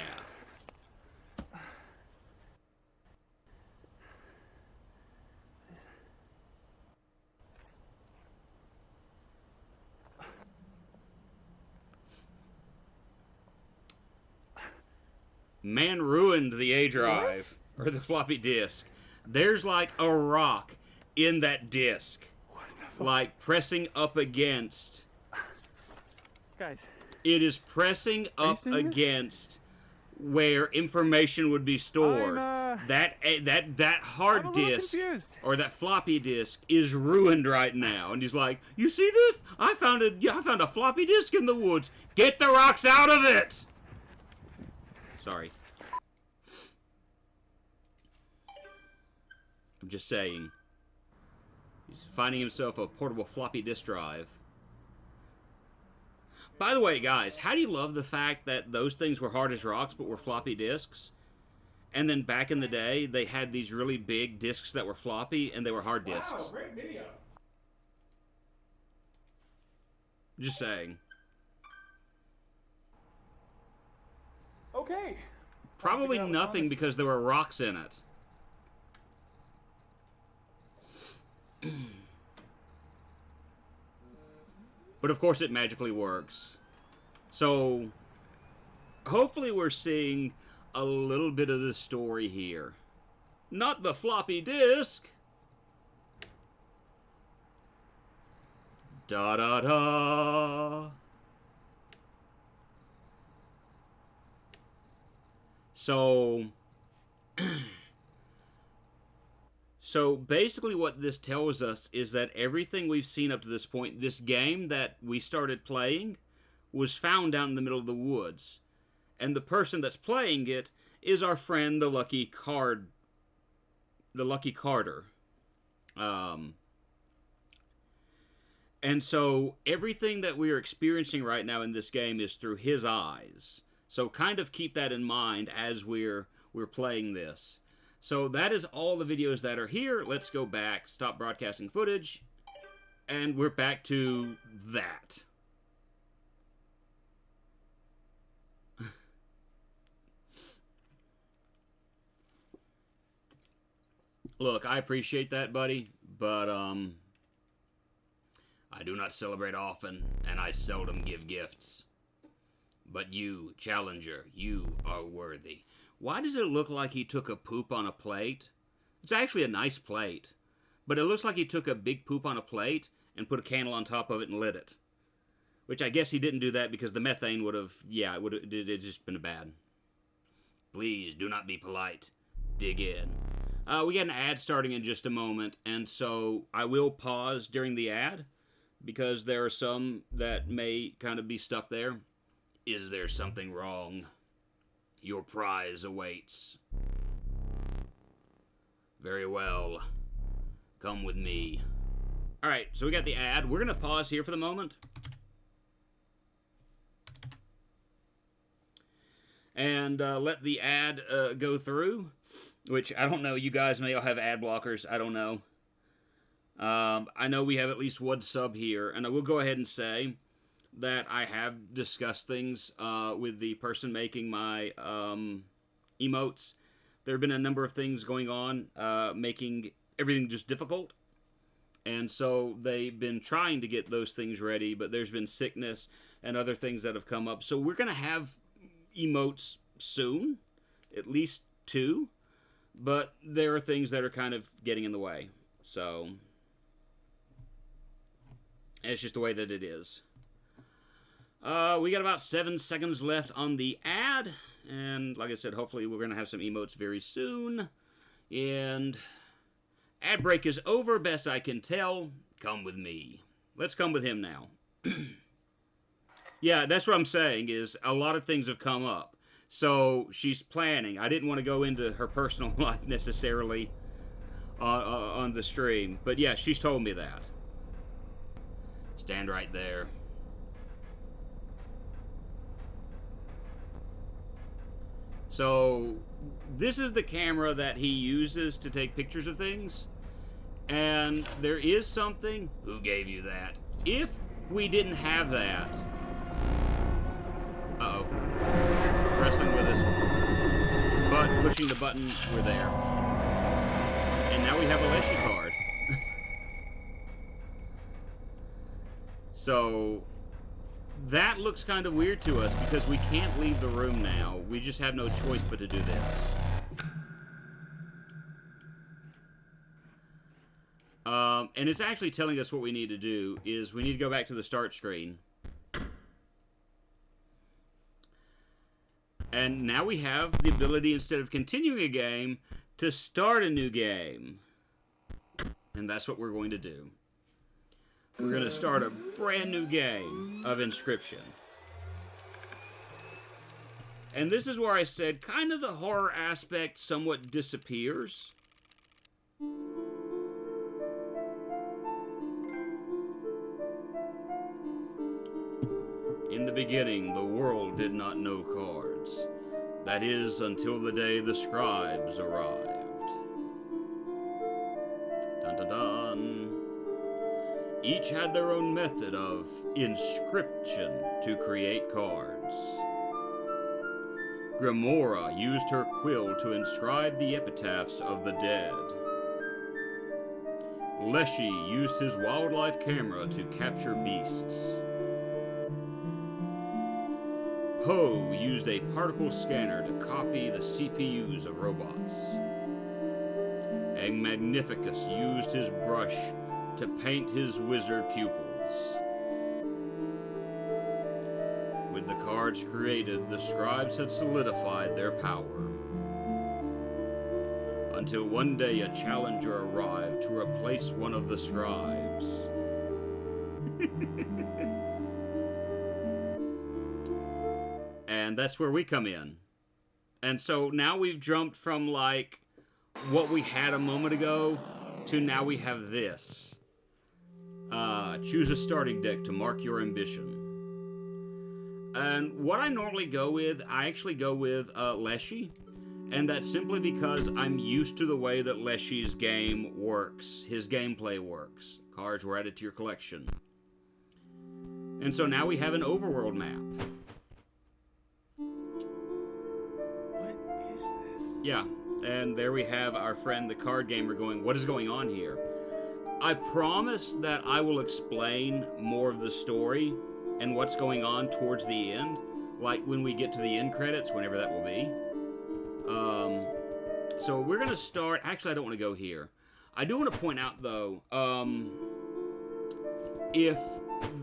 Man ruined the A drive, or the floppy disk. There's like a rock in that disk. Like pressing up against. Guys, It is pressing up seeing this? against where information would be stored. I'm, That hard I'm a little disk confused. or that floppy disk is ruined right now. And he's like, "You see this? I found a floppy disk in the woods. Get the rocks out of it." Sorry. I'm just saying. He's finding himself a portable floppy disk drive. By the way, guys, how do you love the fact that those things were hard as rocks but were floppy disks? And then back in the day, they had these really big disks that were floppy and they were hard disks. Wow, great video. Just saying. okay. Probably I think that was nothing honest. because there were rocks in it. But of course it magically works. So, hopefully we're seeing a little bit of the story here. Not the floppy disk! Da da da. So basically what this tells us is that everything we've seen up to this point, this game that we started playing, was found down in the middle of the woods. And the person that's playing it is our friend, the Lucky Carter. And so everything that we are experiencing right now in this game is through his eyes. So kind of keep that in mind as we're playing this. So that is all the videos that are here. Let's go back, stop broadcasting footage, and we're back to that. Look, I appreciate that, buddy, but I do not celebrate often, and I seldom give gifts. But you, Challenger, you are worthy. Why does it look like he took a poop on a plate? It's actually a nice plate, but it looks like he took a big poop on a plate and put a candle on top of it and lit it. Which I guess he didn't do that because the methane would have, yeah, it'd just been bad. Please, do not be polite. Dig in. We got an ad starting in just a moment, and so I will pause during the ad because there are some that may kind of be stuck there. Is there something wrong? Your prize awaits. Very well. Come with me. Alright, so we got the ad. We're going to pause here for the moment. And let the ad go through. Which, I don't know, you guys may all have ad blockers. I don't know. I know we have at least one sub here. And I will go ahead and say that I have discussed things with the person making my emotes. There have been a number of things going on, making everything just difficult. And so they've been trying to get those things ready, but there's been sickness and other things that have come up. So we're going to have emotes soon, at least 2. But there are things that are kind of getting in the way. So it's just the way that it is. We got about 7 seconds left on the ad. And like I said, hopefully we're going to have some emotes very soon. And ad break is over, best I can tell. Come with me. Let's come with him now. Yeah, that's what I'm saying, is a lot of things have come up. So she's planning. I didn't want to go into her personal life necessarily on the stream. But yeah, she's told me that. Stand right there. So this is the camera that he uses to take pictures of things. And there is something. Who gave you that? If we didn't have that. Uh-oh. Wrestling with us. But pushing the button, we're there. And now we have a Leshy card. So that looks kind of weird to us because we can't leave the room now. We just have no choice but to do this. And it's actually telling us what we need to do is we need to go back to the start screen. And now we have the ability, instead of continuing a game, to start a new game. And that's what we're going to do. We're going to start a brand new game of Inscryption. And this is where I said kind of the horror aspect somewhat disappears. In the beginning, the world did not know cards. That is, until the day the scribes arrived. Dun dun dun. Each had their own method of inscription to create cards. Grimora used her quill to inscribe the epitaphs of the dead. Leshy used his wildlife camera to capture beasts. Poe used a particle scanner to copy the CPUs of robots. And Magnificus used his brush to paint his wizard pupils. with the cards created, the scribes had solidified their power. Until one day a challenger arrived to replace one of the scribes. And that's where we come in. And so now we've jumped from like what we had a moment ago to now we have this. Choose a starting deck to mark your ambition. And what I normally go with, I actually go with Leshy. And that's simply because I'm used to the way that Leshy's game works. His gameplay works. Cards were added to your collection. And so now we have an overworld map. What is this? Yeah, and there we have our friend the card gamer going, what is going on here? I promise that I will explain more of the story and what's going on towards the end, like when we get to the end credits, whenever that will be. So we're going to start... Actually, I don't want to go here. I do want to point out, though, if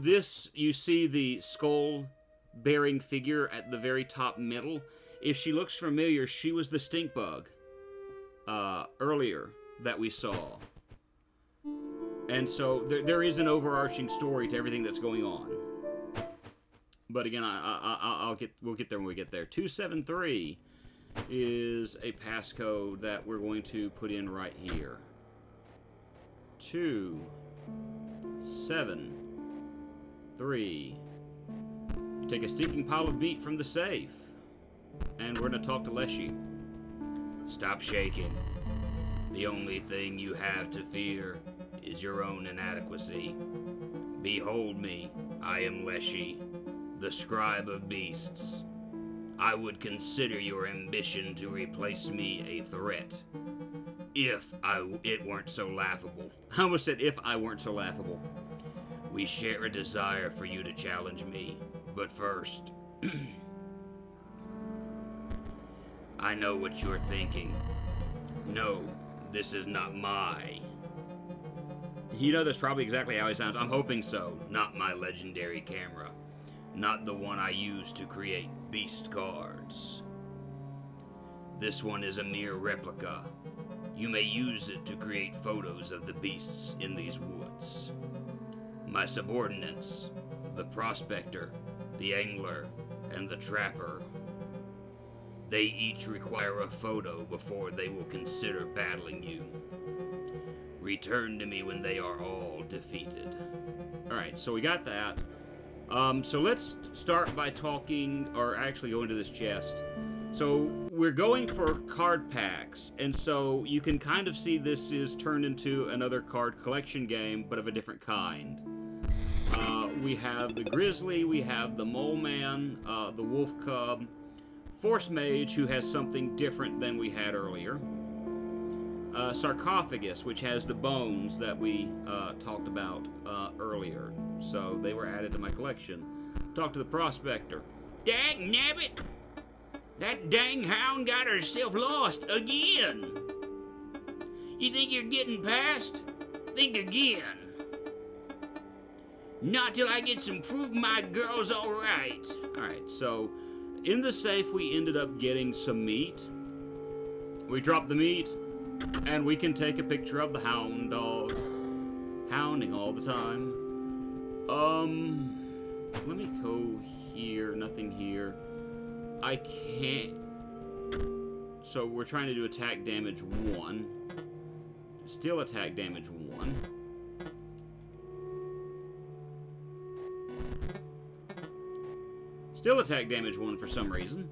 this... You see the skull-bearing figure at the very top middle. If she looks familiar, she was the stink bug earlier that we saw. And so there is an overarching story to everything that's going on. But again, we'll get there when we get there. 273 is a passcode that we're going to put in right here. 2, 7, 3. You take a stinking pile of meat from the safe. And we're going to talk to Leshy. Stop shaking. The only thing you have to fear is your own inadequacy. Behold me, I am Leshy, the scribe of beasts. I would consider your ambition to replace me a threat. If it weren't so laughable. I almost said if I weren't so laughable. We share a desire for you to challenge me. But first, I know what you're thinking. No, this is not my... You know that's probably exactly how he sounds. I'm hoping so. Not my legendary camera. Not the one I use to create beast cards. This one is a mere replica. You may use it to create photos of the beasts in these woods. My subordinates, the prospector, the angler, and the trapper, they each require a photo before they will consider battling you. Return to me when they are all defeated. Alright, so we got that. So let's start by talking, or actually go into this chest. So we're going for card packs, and so you can kind of see this is turned into another card collection game, but of a different kind. We have the Grizzly, we have the Mole Man, the Wolf Cub, Force Mage, who has something different than we had earlier. Sarcophagus, which has the bones that we talked about earlier. So they were added to my collection. Talk to the Prospector. Dang nabbit! That dang hound got herself lost again! You think you're getting past? Think again. Not till I get some proof my girl's alright. Alright, so in the safe we ended up getting some meat. We dropped the meat, and we can take a picture of the hound dog. Hounding all the time. Let me go here. Nothing here. I can't. So we're trying to do attack damage 1. Still attack damage 1. Still attack damage 1 for some reason.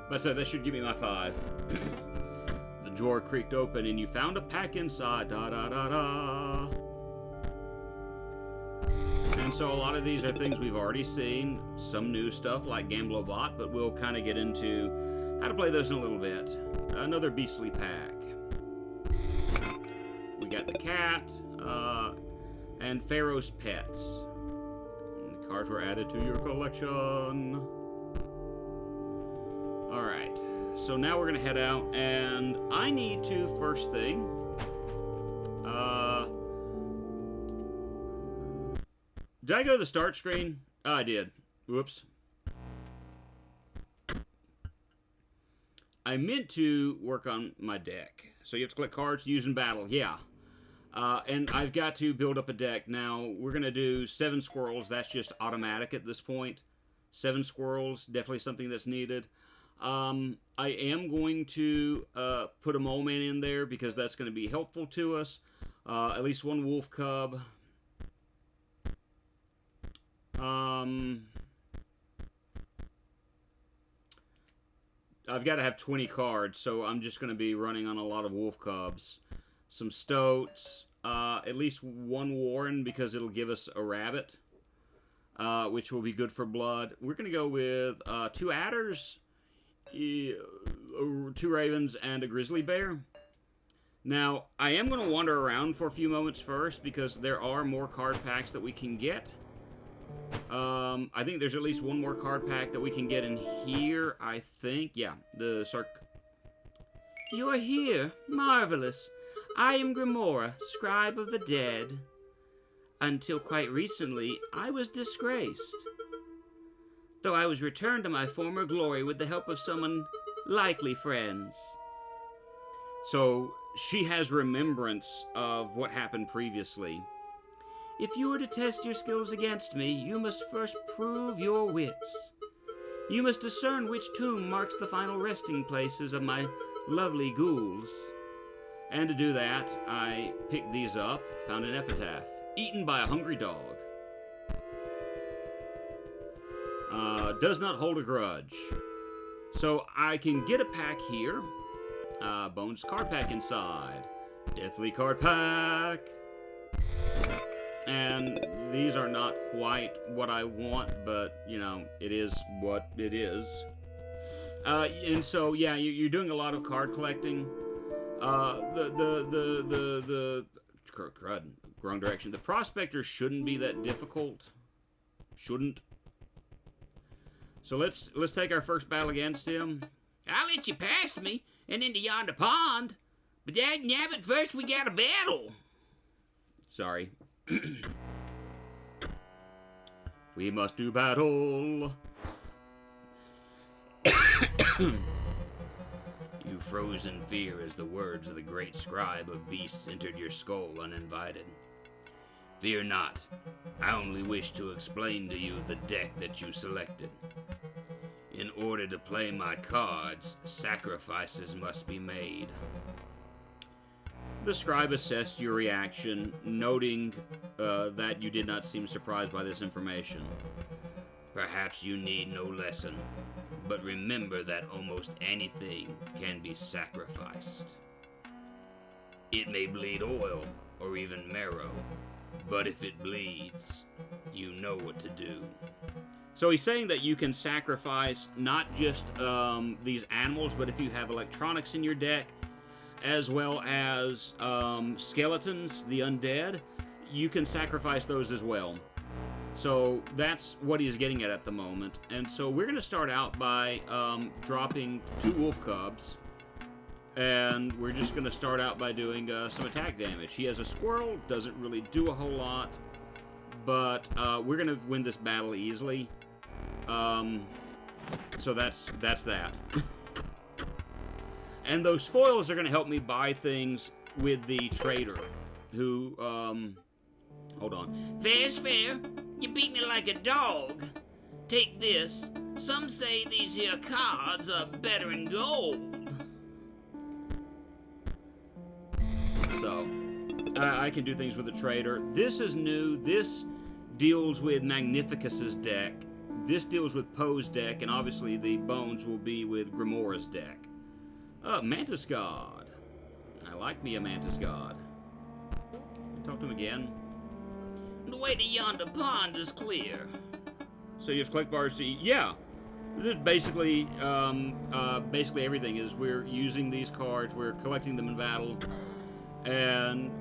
But so that should give me my 5. The drawer creaked open and you found a pack inside. Da da da da. And so a lot of these are things we've already seen. Some new stuff like Gamblobot, but we'll kind of get into how to play those in a little bit. Another beastly pack. We got the cat, and Pharaoh's pets. And Cards were added to your collection. Alright, so now we're gonna head out, and I need to, first thing, did I go to the start screen? Oh, I did. Whoops. I meant to work on my deck. So you have to click cards, use in battle. Yeah. And I've got to build up a deck. Now, we're going to do 7 squirrels. That's just automatic at this point. 7 squirrels, definitely something that's needed. I am going to put a mole man in there because that's going to be helpful to us. At least 1 wolf cub. I've got to have 20 cards, so I'm just going to be running on a lot of wolf cubs. Some stoats, at least 1 warren because it'll give us a rabbit, which will be good for blood. We're going to go with 2 adders, 2 ravens, and a grizzly bear. Now, I am going to wander around for a few moments first because there are more card packs that we can get. I think there's at least 1 more card pack that we can get in here, I think. Yeah, the You are here. Marvelous. I am Grimora, scribe of the dead. Until quite recently, I was disgraced. Though I was returned to my former glory with the help of some unlikely friends. So, she has remembrance of what happened previously. If you were to test your skills against me, you must first prove your wits. You must discern which tomb marks the final resting places of my lovely ghouls. And to do that, I picked these up, found an epitaph. Eaten by a hungry dog. Does not hold a grudge. So I can get a pack here. Bones card pack inside. Deathly card pack. And these are not quite what I want, but, you know, it is what it is. And so, yeah, you're doing a lot of card collecting. Wrong direction. The prospector shouldn't be that difficult. Shouldn't. So let's take our first battle against him. I'll let you pass me and into yonder pond. But dad-nabbit, first we got a battle. Sorry. We must do battle. You froze in fear as the words of the great scribe of beasts entered your skull uninvited. Fear not. I only wish to explain to you the deck that you selected. In order to play my cards, sacrifices must be made. The scribe assessed your reaction, noting that you did not seem surprised by this information. Perhaps you need no lesson, but remember that almost anything can be sacrificed. It may bleed oil or even marrow, but if it bleeds, you know what to do. So he's saying that you can sacrifice not just these animals, but if you have electronics in your deck, as well as skeletons, the undead, you can sacrifice those as well. So that's what he's getting at the moment. And so we're going to start out by dropping 2 wolf cubs. And we're just going to start out by doing some attack damage. He has a squirrel, doesn't really do a whole lot. But we're going to win this battle easily. So that's that. And those foils are going to help me buy things with the trader, who, hold on. Fair's fair. You beat me like a dog. Take this. Some say these here cards are better in gold. So, I can do things with the trader. This is new. This deals with Magnificus's deck. This deals with Poe's deck, and obviously the bones will be with Grimora's deck. Mantis God. I like me a Mantis God. Talk to him again. The way to yonder pond is clear. So you have click bars to... Yeah. This is basically everything is we're using these cards, we're collecting them in battle, and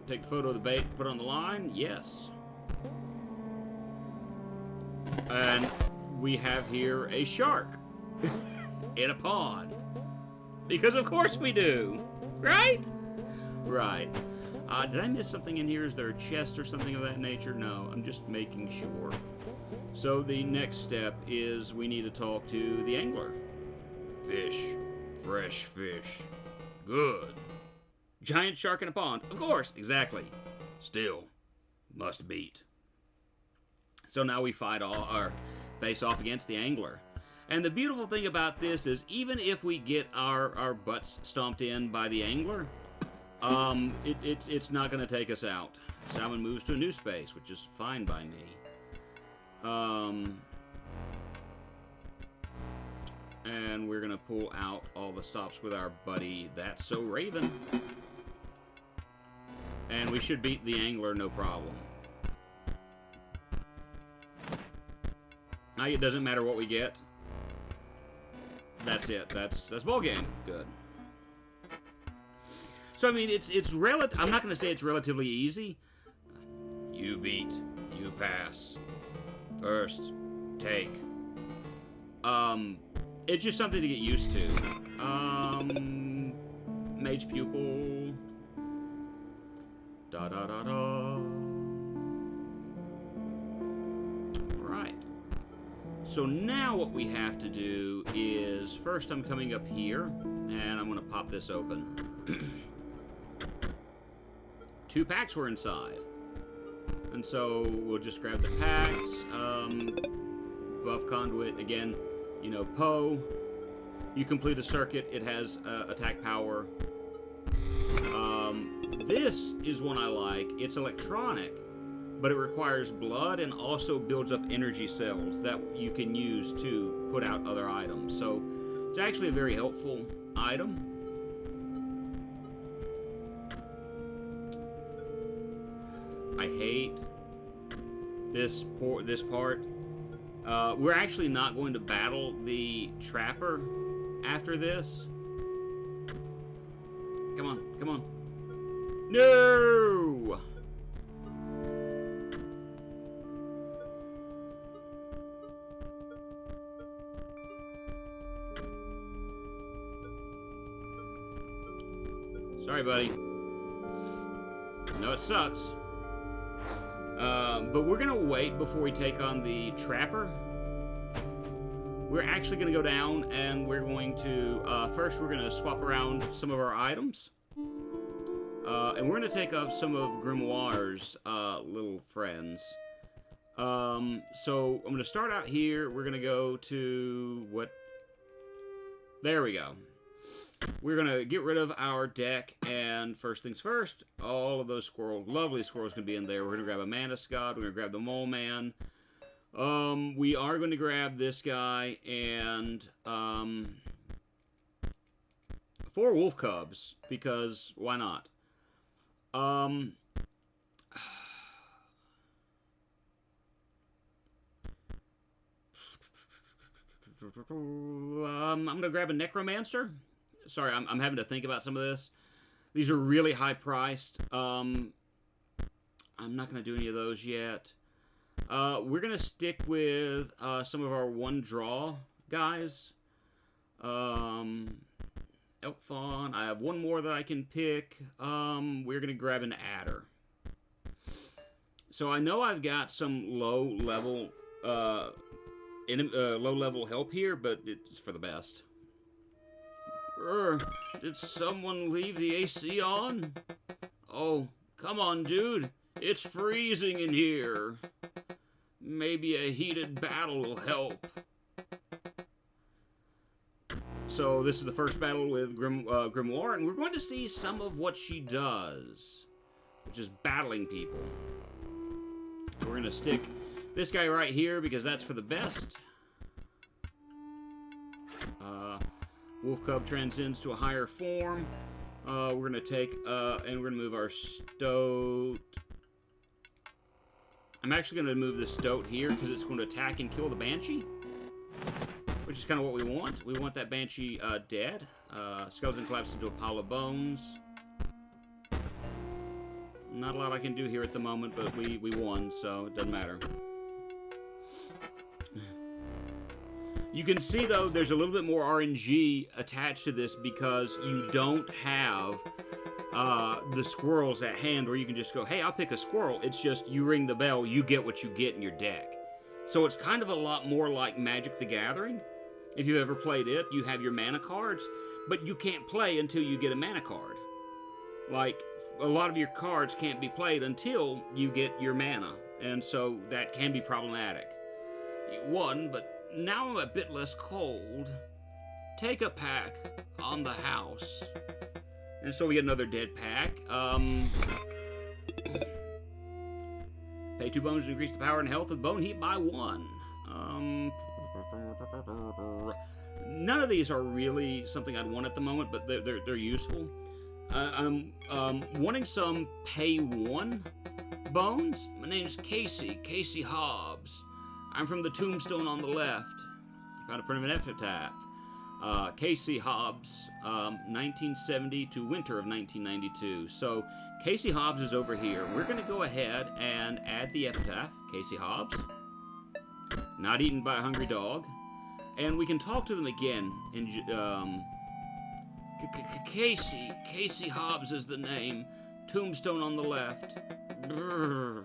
take a photo of the bait, put it on the line. Yes. And we have here a shark in a pond. Because of course we do. Right? Right. Did I miss something in here? Is there a chest or something of that nature? No, I'm just making sure. So the next step is we need to talk to the angler. Fish. Fresh fish. Good. Giant shark in a pond. Of course, exactly. Still, must beat. So now we fight our face off against the angler. And the beautiful thing about this is even if we get our butts stomped in by the angler, it's not going to take us out. Salmon moves to a new space, which is fine by me. And we're going to pull out all the stops with our buddy That's So Raven. And we should beat the angler no problem. Now it doesn't matter what we get. That's it. That's ball game. Good. So I mean, it's I'm not going to say it's relatively easy. You beat. You pass. First take. It's just something to get used to. Mage pupil. Da da da da. Right. So now what we have to do is first I'm coming up here and I'm going to pop this open. 2 packs were inside. And so we'll just grab the packs. Buff conduit again. You know, Poe. You complete a circuit, it has attack power. This is one I like. It's electronic, but it requires blood and also builds up energy cells that you can use to put out other items. So it's actually a very helpful item. I hate this part. We're actually not going to battle the trapper after this. Come on, come on. No! Sorry, buddy. No, it sucks. But we're gonna wait before we take on the trapper. We're actually gonna go down and we're going to, first we're gonna swap around some of our items. And we're gonna take up some of Grimoire's, little friends. So I'm gonna start out here. We're gonna go to what? There we go. We're gonna get rid of our deck, and first things first, all of those lovely squirrels gonna be in there. We're gonna grab a Mantis God. We're gonna grab the Mole Man. We are going to grab this guy and 4 wolf cubs because why not? I'm gonna grab a necromancer. Sorry, I'm having to think about some of this. These are really high priced. I'm not gonna do any of those yet. We're gonna stick with some of our 1 draw guys. Elk Fawn. I have 1 more that I can pick. We're gonna grab an adder. So I know I've got some low level help here, but it's for the best. Did someone leave the AC on? Oh, come on, dude. It's freezing in here. Maybe a heated battle will help. So this is the first battle with Grimoire, and we're going to see some of what she does, which is battling people. We're going to stick this guy right here because that's for the best. Wolf Cub transcends to a higher form. We're going to take, and we're going to move our Stoat. I'm actually going to move the Stoat here because it's going to attack and kill the Banshee, which is kind of what we want. We want that Banshee dead. Skeleton collapsed into a pile of bones. Not a lot I can do here at the moment, but we won, so it doesn't matter. You can see, though, there's a little bit more RNG attached to this because you don't have the squirrels at hand where you can just go, hey, I'll pick a squirrel. It's just you ring the bell, you get what you get in your deck. So it's kind of a lot more like Magic the Gathering. If you ever played it, you have your mana cards, but you can't play until you get a mana card. Like, a lot of your cards can't be played until you get your mana, and so that can be problematic. You won, but now I'm a bit less cold. Take a pack on the house. And so we get another dead pack. Pay 2 bones to increase the power and health of the bone heap by 1. None of these are really something I'd want at the moment, but they're useful. I'm wanting some pay 1 bones. My name's Casey Hobbs. I'm from the tombstone on the left. Found a print of an epitaph. Casey Hobbs, 1970 to winter of 1992. So Casey Hobbs is over here. We're going to go ahead and add the epitaph. Casey Hobbs, not eaten by a hungry dog. And we can talk to them again. Casey Hobbs is the name. Tombstone on the left. Brrr.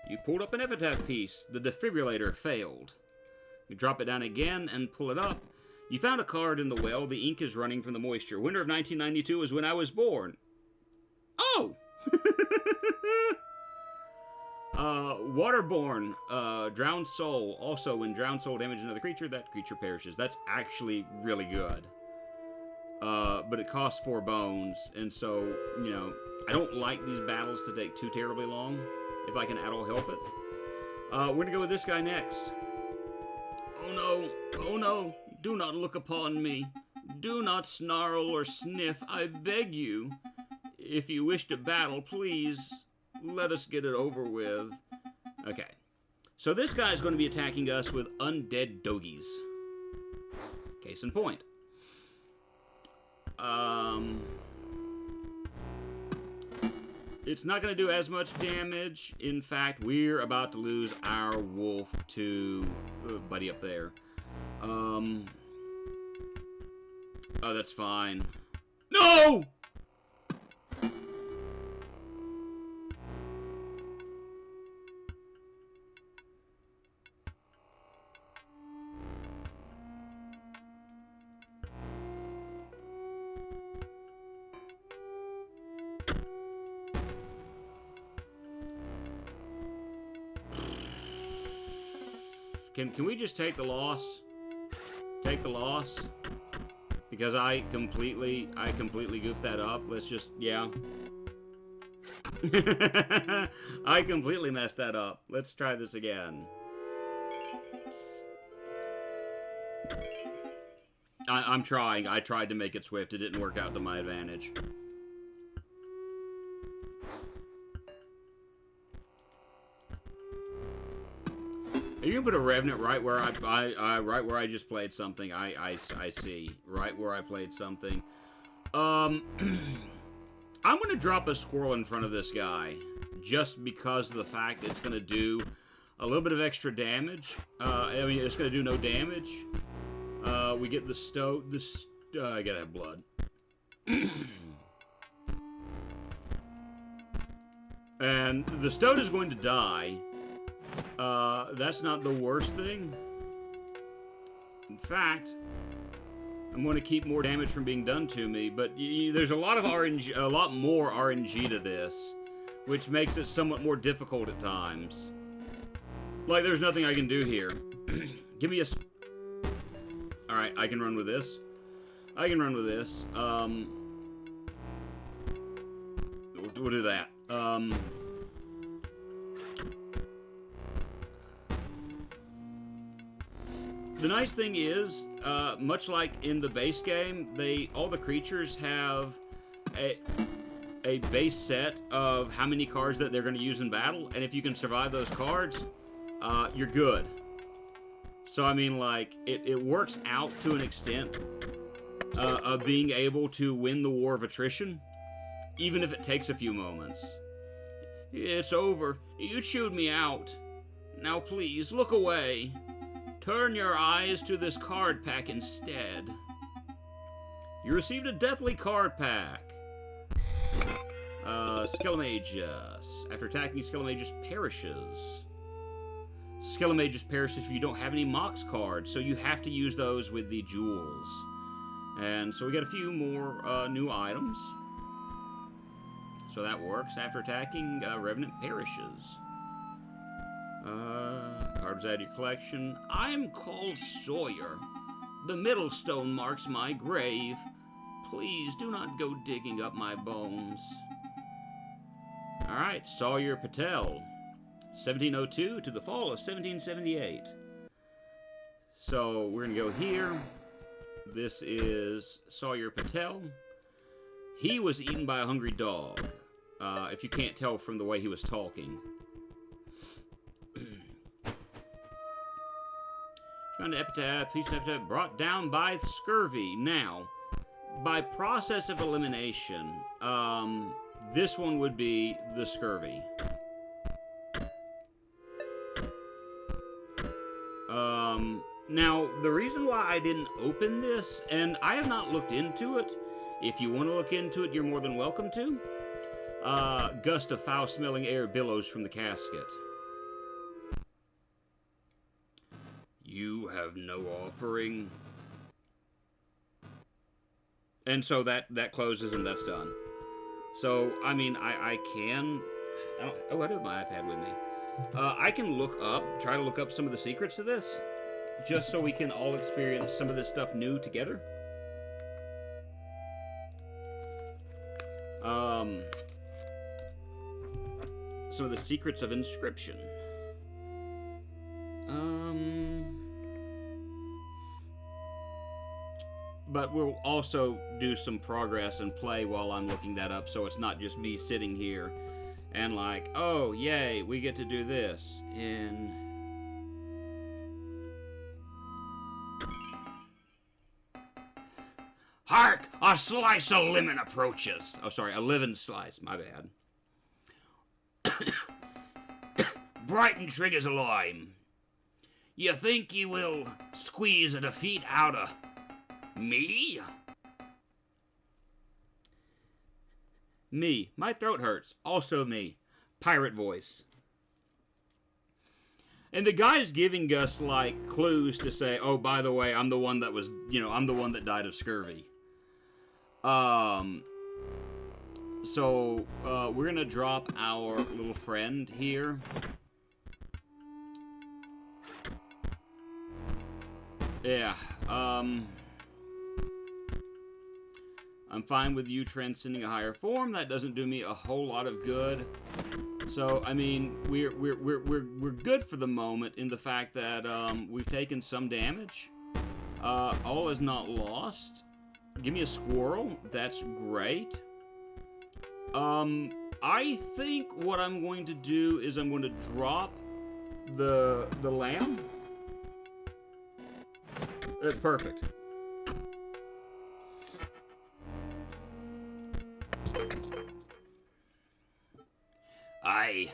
You pulled up an epitaph piece. The defibrillator failed. You drop it down again and pull it up. You found a card in the well. The ink is running from the moisture. Winter of 1992 is when I was born. Oh! Waterborne, Drowned Soul. Also, when Drowned Soul damages another creature, that creature perishes. That's actually really good. But it costs 4 bones, and so, you know, I don't like these battles to take too terribly long, if I can at all help it. We're gonna go with this guy next. Oh no, do not look upon me. Do not snarl or sniff, I beg you. If you wish to battle, please, let us get it over with. Okay, so this guy's going to be attacking us with undead doggies. Case in point. It's not going to do as much damage. In fact, we're about to lose our wolf to buddy up there. Oh, that's fine. No! Can we just take the loss? Take the loss? Because I completely goofed that up. Let's just, yeah. I completely messed that up. Let's try this again. I'm trying. I tried to make it swift. It didn't work out to my advantage. Are you gonna put a Revenant right where right where I just played something? I see. Right where I played something. I'm gonna drop a squirrel in front of this guy, just because of the fact that it's gonna do a little bit of extra damage. I mean, it's gonna do no damage. We get the stoat. I gotta have blood. And the stoat is going to die. That's not the worst thing. In fact, I'm going to keep more damage from being done to me, but there's a lot of RNG, a lot more RNG to this, which makes it somewhat more difficult at times. Like, there's nothing I can do here. Give me a... Alright, I can run with this. I can run with this. We'll do that. The nice thing is, much like in the base game, all the creatures have a base set of how many cards that they're going to use in battle, and if you can survive those cards, you're good. So, I mean, like, it works out to an extent of being able to win the war of attrition, even if it takes a few moments. It's over. You chewed me out. Now, please, look away. Turn your eyes to this card pack instead. You received a deathly card pack. Skellamagus. After attacking, Skellamagus perishes. Skellamagus perishes if you don't have any Mox cards, so you have to use those with the jewels. And so we got a few more new items. So that works. After attacking, Revenant perishes. Cards add to your collection. I'm called Sawyer. The middle stone marks my grave. Please do not go digging up my bones. Alright, Sawyer Patel. 1702 to the fall of 1778. So we're going to go here. This is Sawyer Patel. He was eaten by a hungry dog. If you can't tell from the way he was talking. Found an epitaph, piece of epitaph brought down by scurvy. Now, by process of elimination, this one would be the scurvy. Now, the reason why I didn't open this, and I have not looked into it, if you want to look into it, you're more than welcome to. Gust of foul-smelling air billows from the casket. You have no offering. And so that closes and that's done. So, I mean, I can... I do have my iPad with me. I can try to look up some of the secrets to this, just so we can all experience some of this stuff new together. Some of the secrets of Inscryption. But we'll also do some progress and play while I'm looking that up, so it's not just me sitting here and like, oh, yay, we get to do this in... Hark! A slice of lemon approaches. Oh, sorry, a living slice. My bad. Brighton triggers a lime. You think you will squeeze a defeat out of me? Me. My throat hurts. Also me. Pirate voice. And the guy's giving us, like, clues to say, oh, by the way, I'm the one that was, I'm the one that died of scurvy. So, we're gonna drop our little friend here. Yeah, I'm fine with you transcending a higher form. That doesn't do me a whole lot of good. So, I mean, we're good for the moment in the fact that we've taken some damage. All is not lost. Give me a squirrel. That's great. I think what I'm going to do is I'm going to drop the lamb. Perfect. Aye,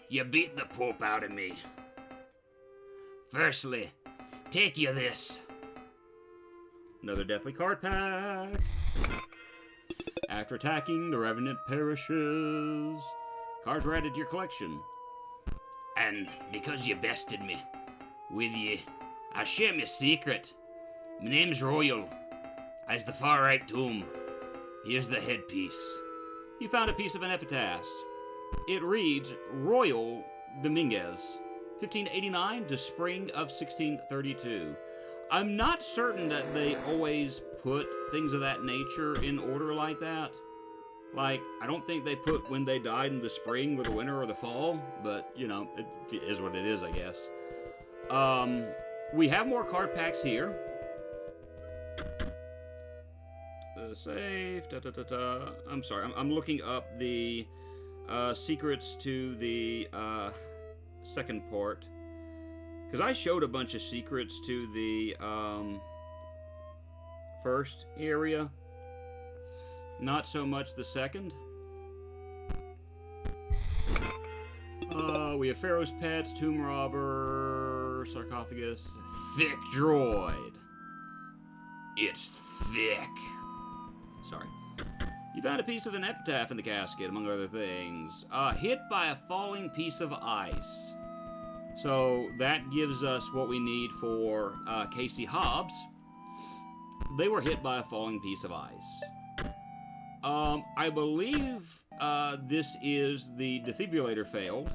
you beat the Pope out of me. Firstly, take you this. Another deathly card pack. After attacking, the Revenant perishes. Cards were added to your collection. And because you bested me, with you, I'll share my secret. My name's Royal. I's the far right tomb. Here's the headpiece. You found a piece of an epitaph. It reads, Royal Dominguez, 1589 to spring of 1632. I'm not certain that they always put things of that nature in order like that. Like, I don't think they put when they died in the spring or the winter or the fall, but, it is what it is, I guess. We have more card packs here. Safe, I'm sorry, I'm looking up the secrets to the second part. Because I showed a bunch of secrets to the first area. Not so much the second. We have Pharaoh's Pets, Tomb Robbers, Trapper, sarcophagus. Thick droid. It's thick. Sorry. You found a piece of an epitaph in the casket, among other things. Hit by a falling piece of ice. So that gives us what we need for Casey Hobbs. They were hit by a falling piece of ice. I believe this is the defibrillator failed.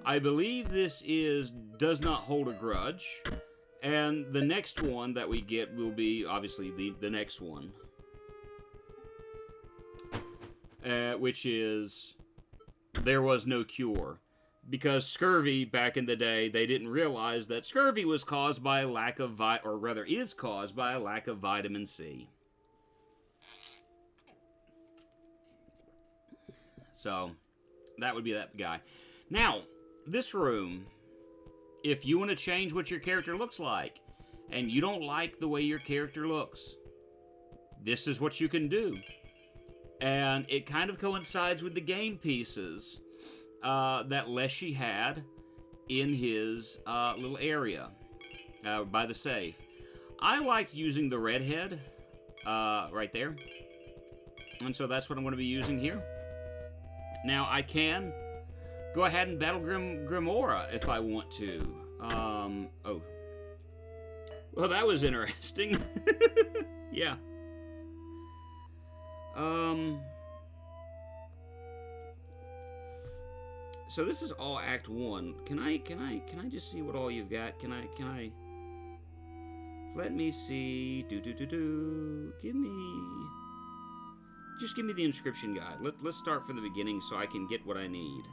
I believe this is does not hold a grudge. And the next one that we get will be, obviously, the next one. Which is, there was no cure. Because scurvy, back in the day, they didn't realize that scurvy was caused by a lack of, is caused by a lack of vitamin C. So, that would be that guy. Now, this room, if you want to change what your character looks like, and you don't like the way your character looks, this is what you can do. And it kind of coincides with the game pieces that Leshy had in his little area by the safe. I liked using the redhead right there. And so that's what I'm going to be using here. Now, I can go ahead and battle Grimora if I want to. Oh. Well, that was interesting. Yeah. So this is all Act 1. Can I just see what all you've got? Can I let me see. Just give me the Inscryption guide. Let's start from the beginning so I can get what I need.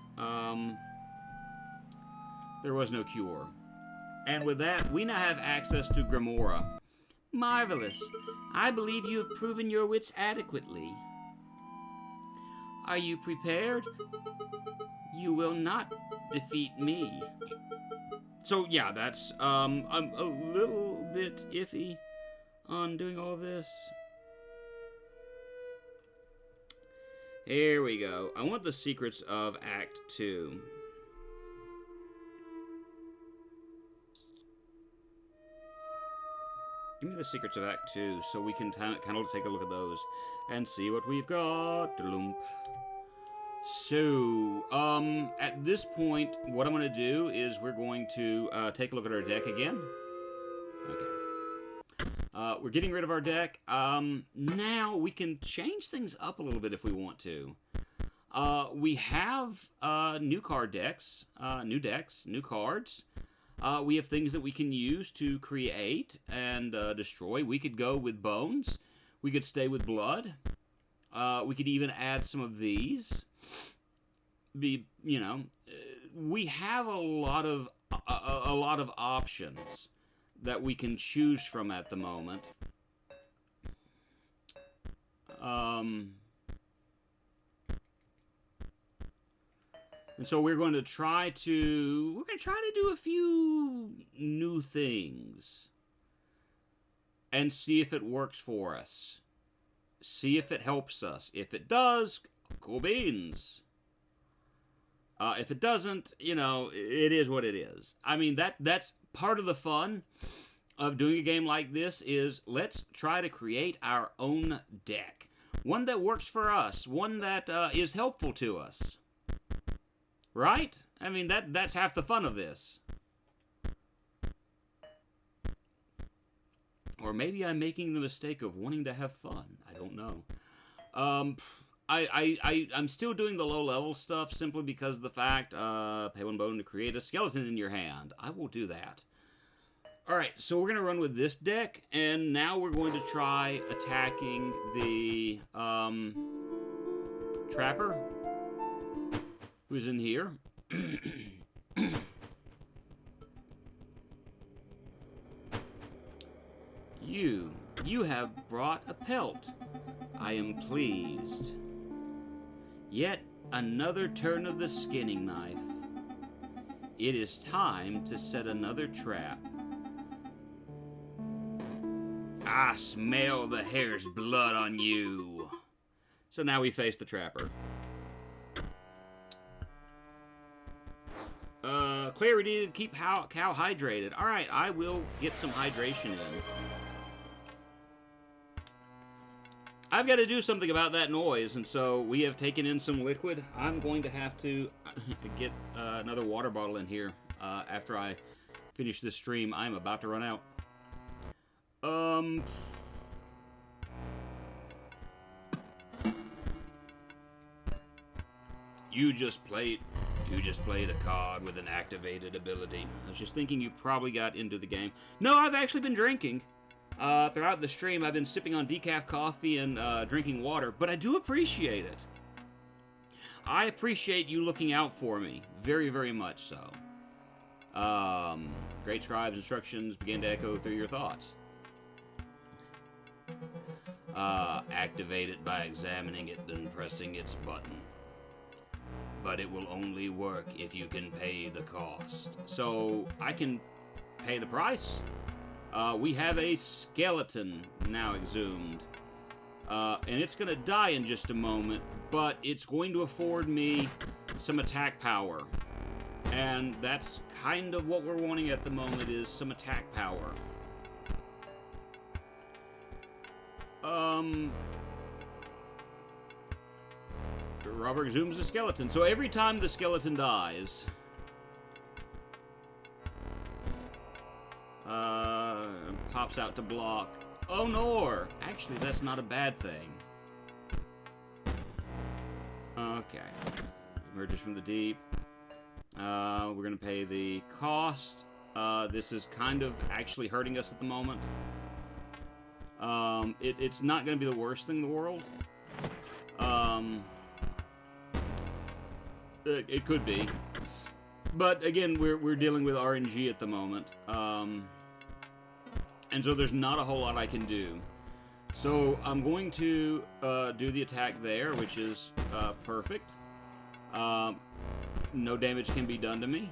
There was no cure. And with that, we now have access to Grimora. Marvelous. I believe you have proven your wits adequately. Are you prepared? You will not defeat me. So yeah, that's I'm a little bit iffy on doing all this. Here we go. I want the secrets of Act 2. Give me the secrets of Act 2 so we can kind of take a look at those and see what we've got. So, at this point, what I'm going to do is we're going to take a look at our deck again. Okay. We're getting rid of our deck. Now we can change things up a little bit if we want to. We have new card decks, new cards. We have things that we can use to create and destroy. We could go with bones. We could stay with blood. We could even add some of these. We have a lot of options that we can choose from at the moment. And so we're going to try to do a few new things and see if it works for us. See if it helps us. If it does, cool beans. If it doesn't, it is what it is. I mean, that's part of the fun of doing a game like this is let's try to create our own deck. One that works for us. One that is helpful to us. Right? I mean, that's half the fun of this. Or maybe I'm making the mistake of wanting to have fun. I don't know. I'm still doing the low-level stuff simply because of the fact, pay one bone to create a skeleton in your hand. I will do that. Alright, so we're going to run with this deck, and now we're going to try attacking the Trapper, who's in here. You have brought a pelt. I am pleased. Yet another turn of the skinning knife. It is time to set another trap. I smell the hare's blood on you. So now we face the Trapper. clarity to keep cow hydrated. All right, I will get some hydration in. I've got to do something about that noise, and so we have taken in some liquid. I'm going to have to get another water bottle in here after I finish this stream. I'm about to run out. You just played a card with an activated ability. I was just thinking you probably got into the game. No, I've actually been drinking. Throughout the stream, I've been sipping on decaf coffee and drinking water, but I do appreciate it. I appreciate you looking out for me. Very, very much so. Great Scribe's instructions begin to echo through your thoughts. Activate it by examining it and pressing its button. But it will only work if you can pay the cost. So, I can pay the price. We have a skeleton now exhumed. And it's going to die in just a moment, but it's going to afford me some attack power. And that's kind of what we're wanting at the moment, is some attack power. Robert exhumes the skeleton. So every time the skeleton dies... pops out to block. Oh, no! Actually, that's not a bad thing. Okay. Emerges from the deep. We're gonna pay the cost. This is kind of actually hurting us at the moment. It's not gonna be the worst thing in the world. It could be. But, again, we're dealing with RNG at the moment. And so there's not a whole lot I can do. So I'm going to do the attack there, which is perfect. No damage can be done to me.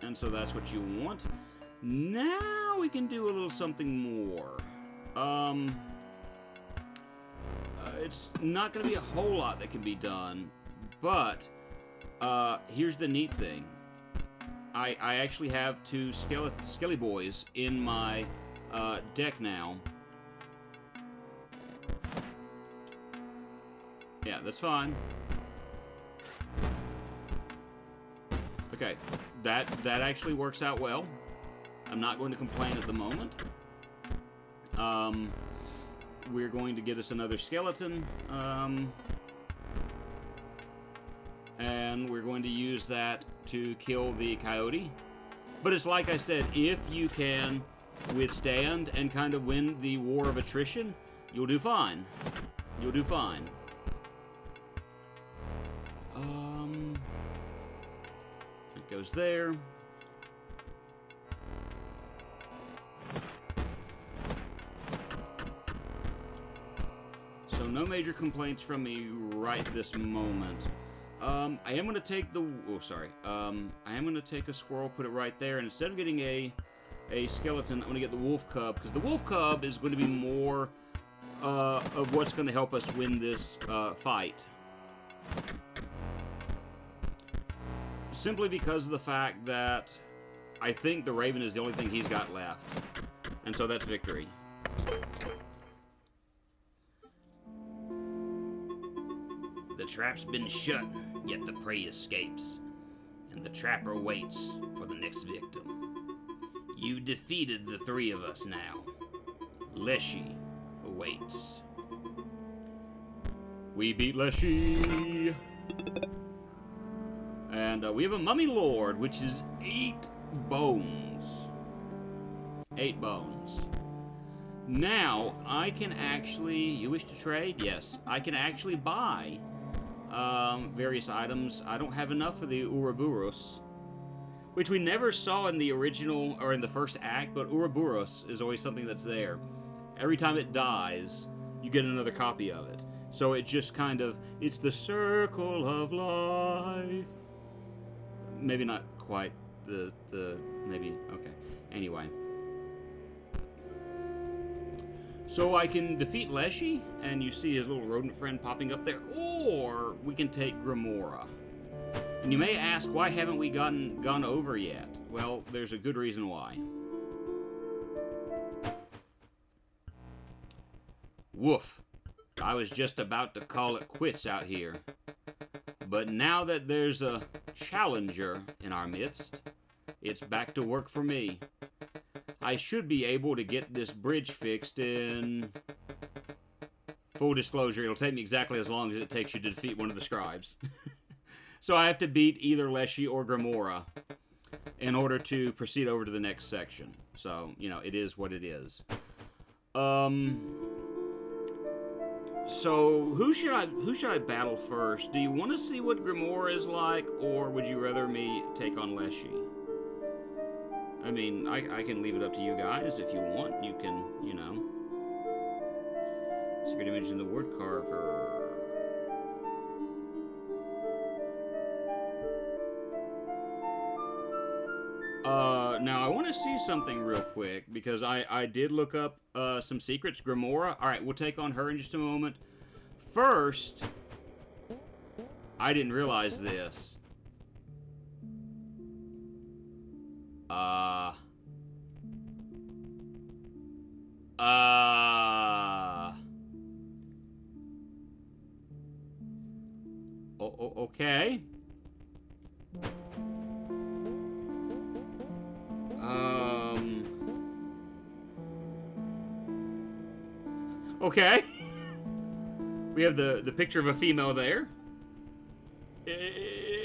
And so that's what you want. Now we can do a little something more. It's not going to be a whole lot that can be done. But here's the neat thing. I actually have two Skelly Boys in my deck now. Yeah, that's fine. Okay, that actually works out well. I'm not going to complain at the moment. We're going to get us another skeleton. And we're going to use that to kill the coyote. But it's like I said, if you can withstand and kind of win the war of attrition, you'll do fine. You'll do fine. It goes there. So no major complaints from me right this moment. I am going to take the... Oh, sorry. I am going to take a squirrel, put it right there, and instead of getting a skeleton, I'm going to get the wolf cub, because the wolf cub is going to be more of what's going to help us win this fight. Simply because of the fact that I think the raven is the only thing he's got left. And so that's victory. The trap's been shut, yet the prey escapes, and the trapper waits for the next victim. You defeated the three of us now. Leshy awaits. We beat Leshy! And we have a Mummy Lord, which is 8 bones. 8 bones. Now, I can actually... You wish to trade? Yes. I can actually buy various items. I don't have enough for the Ouroboros, which we never saw in the original, or in the first act, but Ouroboros is always something that's there. Every time it dies, you get another copy of it. So it just kind of... It's the circle of life. Maybe not quite the maybe, okay. Anyway. So I can defeat Leshy, and you see his little rodent friend popping up there, or we can take Grimora. And you may ask, why haven't we gone over yet? Well, there's a good reason why. Woof. I was just about to call it quits out here. But now that there's a challenger in our midst, it's back to work for me. I should be able to get this bridge fixed in... Full disclosure, it'll take me exactly as long as it takes you to defeat one of the scribes. So I have to beat either Leshy or Grimora in order to proceed over to the next section. So, you know, it is what it is. So who should I battle first? Do you want to see what Grimora is like, or would you rather me take on Leshy? I mean, I can leave it up to you guys if you want. You can, you know. Secret image in the wood carver. Now I want to see something real quick, because I did look up some secrets. Grimora. Alright, we'll take on her in just a moment. First, I didn't realize this. Okay. Okay. We have the picture of a female there.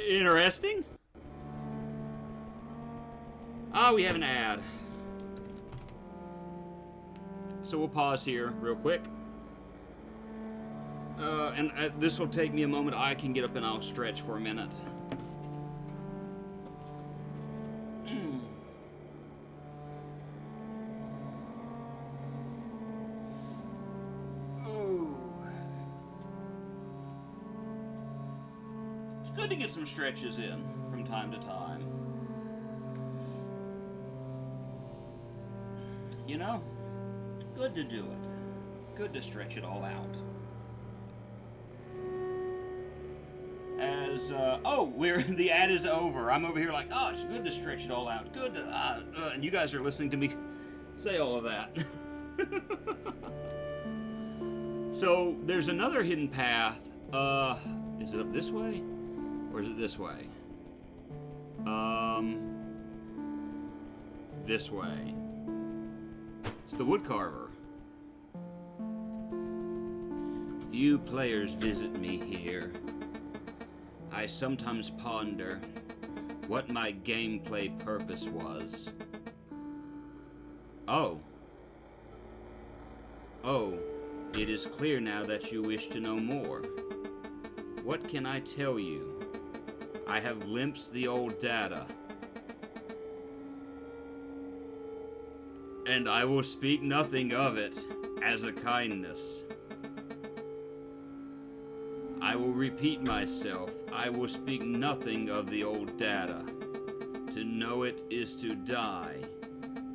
Interesting. Ah, we have an ad. So we'll pause here real quick. And this will take me a moment. I can get up and I'll stretch for a minute. Good to get some stretches in from time to time. You know, good to do it. Good to stretch it all out. As, the ad is over. I'm over here like, oh, it's good to stretch it all out. Good to, and you guys are listening to me say all of that. So, there's another hidden path. Is it up this way? Or is it this way? This way. It's the woodcarver. Few players visit me here. I sometimes ponder what my gameplay purpose was. Oh, it is clear now that you wish to know more. What can I tell you? I have glimpsed the old data, and I will speak nothing of it as a kindness. I will repeat myself. I will speak nothing of the old data. To know it is to die,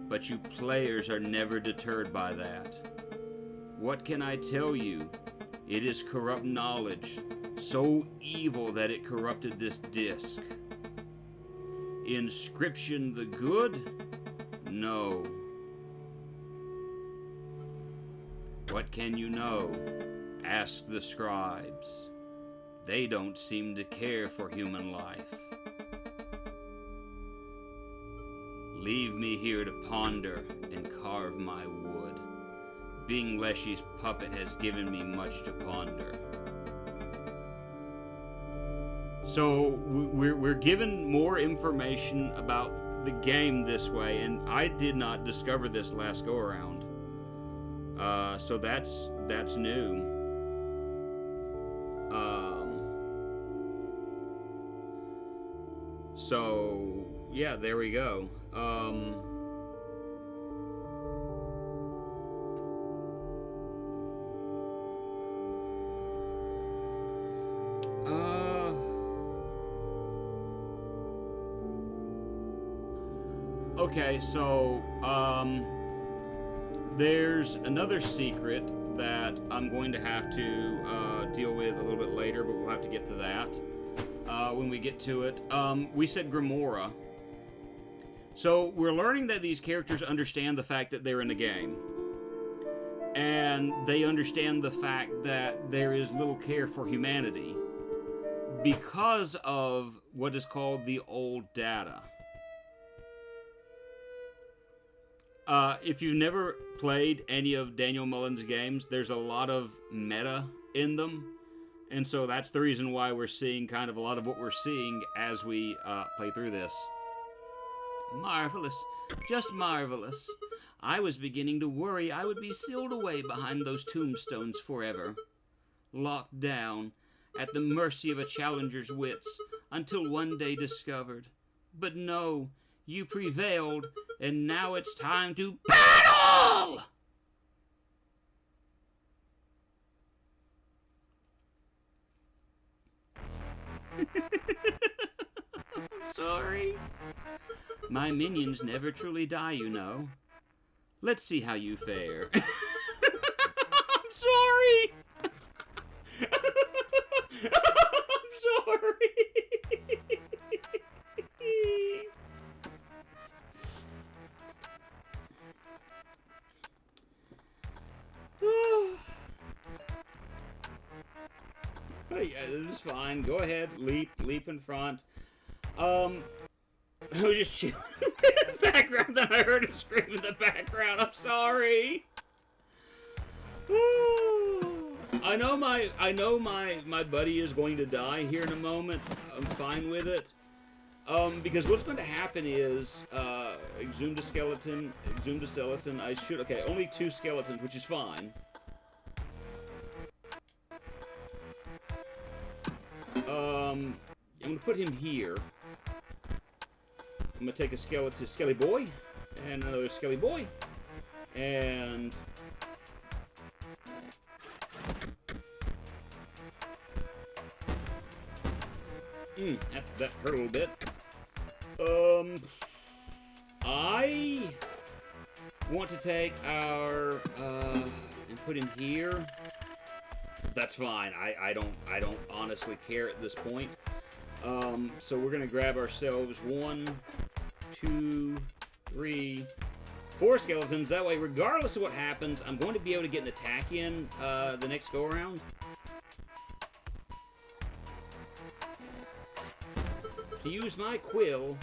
but you players are never deterred by that. What can I tell you? It is corrupt knowledge, so evil that it corrupted this disc. Inscryption the good? No. What can you know? Ask the scribes. They don't seem to care for human life. Leave me here to ponder and carve my wood. Being Leshy's puppet has given me much to ponder. So we're given more information about the game this way, and I did not discover this last go around. So that's new. So yeah, there we go. Okay, so, there's another secret that I'm going to have to deal with a little bit later, but we'll have to get to that. when we get to it. We said Grimora. So we're learning that these characters understand the fact that they're in the game. And they understand the fact that there is little care for humanity because of what is called the old data. If you've never played any of Daniel Mullen's games, there's a lot of meta in them. And so that's the reason why we're seeing kind of a lot of what we're seeing as we play through this. Marvelous. Just marvelous. I was beginning to worry I would be sealed away behind those tombstones forever. Locked down, at the mercy of a challenger's wits, until one day discovered. But no, you prevailed, and now it's time to battle! Sorry. My minions never truly die, you know. Let's see how you fare. I'm sorry. I'm sorry. Yeah, this is fine. Go ahead, leap in front. I was just chilling in the background, then I heard a scream in the background. I'm sorry. I know my buddy is going to die here in a moment. I'm fine with it. Because what's going to happen is exhumed a skeleton. I should only 2 skeletons, which is fine. I'm gonna put him here. I'm gonna take a skelly boy, and another skelly boy, and that hurt a little bit. I want to take our and put him here. That's fine. I don't honestly care at this point. So we're gonna grab ourselves 1, 2, 3, 4 skeletons. That way, regardless of what happens, I'm going to be able to get an attack in the next go around. To use my quill,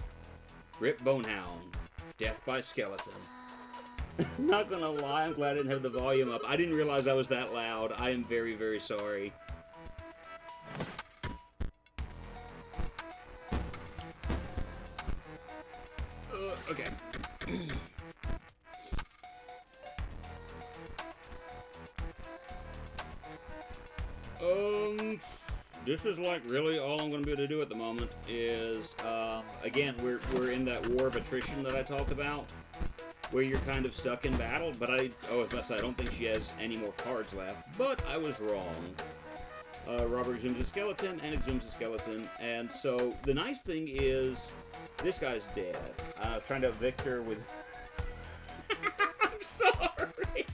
Rip Bonehound, Death by Skeleton. Not gonna lie, I'm glad I didn't have the volume up. I didn't realize I was that loud. I am very, very sorry. Okay. This is like really all I'm going to be able to do at the moment is, again, we're in that war of attrition that I talked about, where you're kind of stuck in battle, but I was about to say, I don't think she has any more cards left, but I was wrong. Robert exhumes a skeleton and exhumes a skeleton, and so the nice thing is, this guy's dead. I was trying to evict her with... I'm sorry!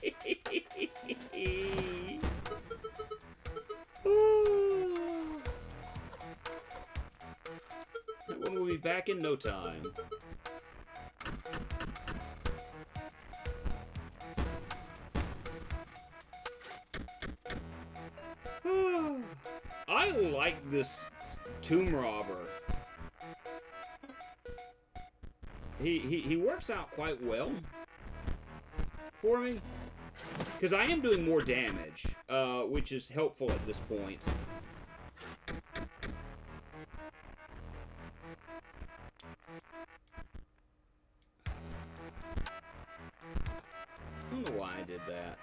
That one will be back in no time. I like this tomb robber. He works out quite well for me, because I am doing more damage, which is helpful at this point. I don't know why I did that.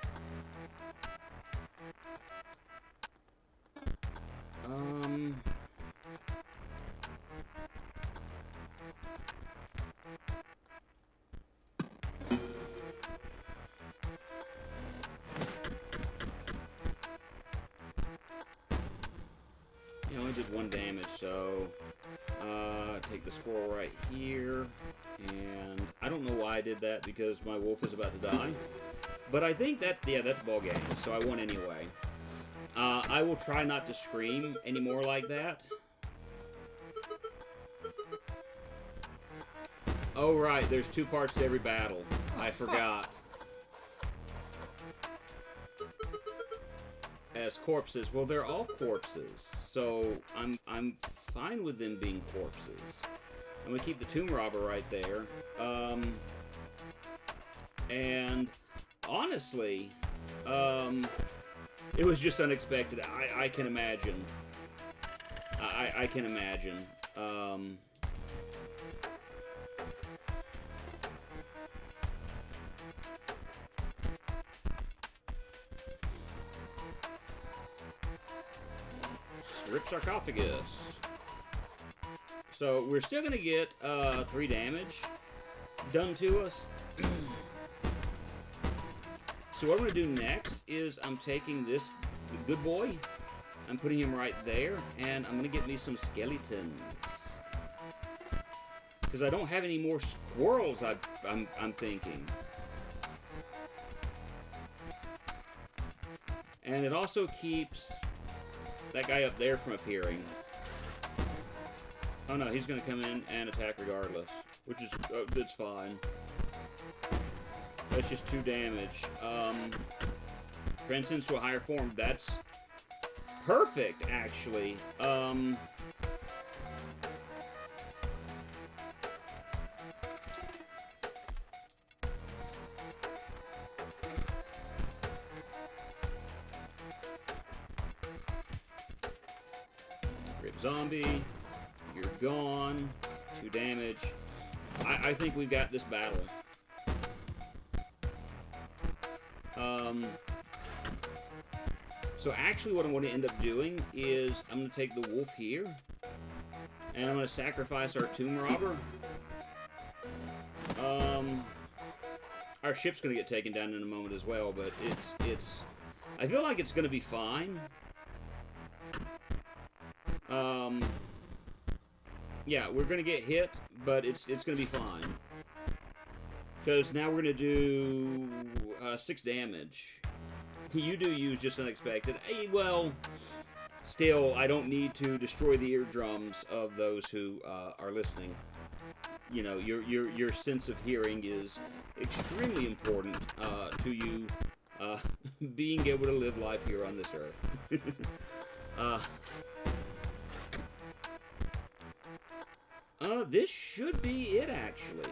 He only did 1 damage, so take the squirrel right here, and I don't know why I did that, because my wolf is about to die, but I think that, yeah, that's ball game, so I won anyway. I will try not to scream anymore like that. Oh, right. There's 2 parts to every battle. I forgot. As corpses. Well, they're all corpses. So, I'm fine with them being corpses. I'm gonna keep the tomb robber right there. And honestly, it was just unexpected. I can imagine. I can imagine. Rip sarcophagus. So we're still gonna get 3 damage done to us. So what I'm gonna do next is I'm taking this good boy, I'm putting him right there, and I'm gonna get me some skeletons. Because I don't have any more squirrels, I'm thinking. And it also keeps that guy up there from appearing. Oh no, he's gonna come in and attack regardless, which is, that's fine. That's just 2 damage. Transcends to a higher form. That's perfect, actually. Rip zombie. You're gone. 2 damage. I think we've got this battle. So actually what I'm going to end up doing is I'm going to take the wolf here, and I'm going to sacrifice our tomb robber. Our ship's going to get taken down in a moment as well, but I feel like it's going to be fine. Yeah, we're going to get hit, but it's going to be fine. Because now we're going to do 6 damage. You do use just unexpected. Hey, well, still, I don't need to destroy the eardrums of those who are listening. You know, your sense of hearing is extremely important to you being able to live life here on this earth. This should be it, actually.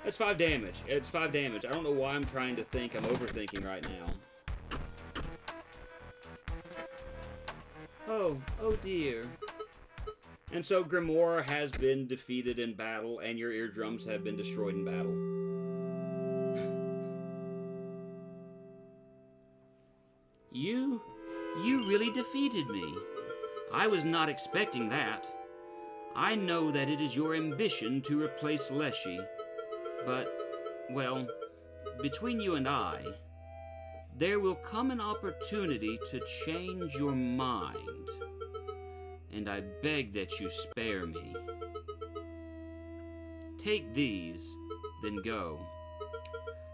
It's 5 damage. It's 5 damage. I don't know why I'm trying to think. I'm overthinking right now. Oh dear. And so Grimoire has been defeated in battle, and your eardrums have been destroyed in battle. You really defeated me. I was not expecting that. I know that it is your ambition to replace Leshy, but, well, between you and I, there will come an opportunity to change your mind, and I beg that you spare me. Take these, then go.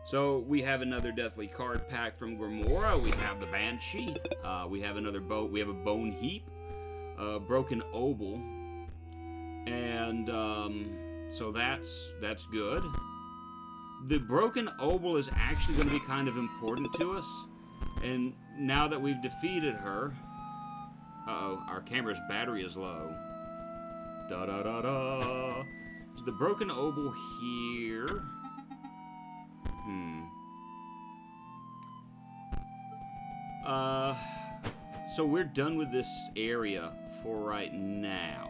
So we have another Deathly card pack from Grimoire. We have the Banshee. We have another boat. We have a Bone Heap, Broken Obol, and so that's good. The Broken Obol is actually going to be kind of important to us, and now that we've defeated her, our camera's battery is low. Da da da da. Is the Broken Obol here? So we're done with this area for right now.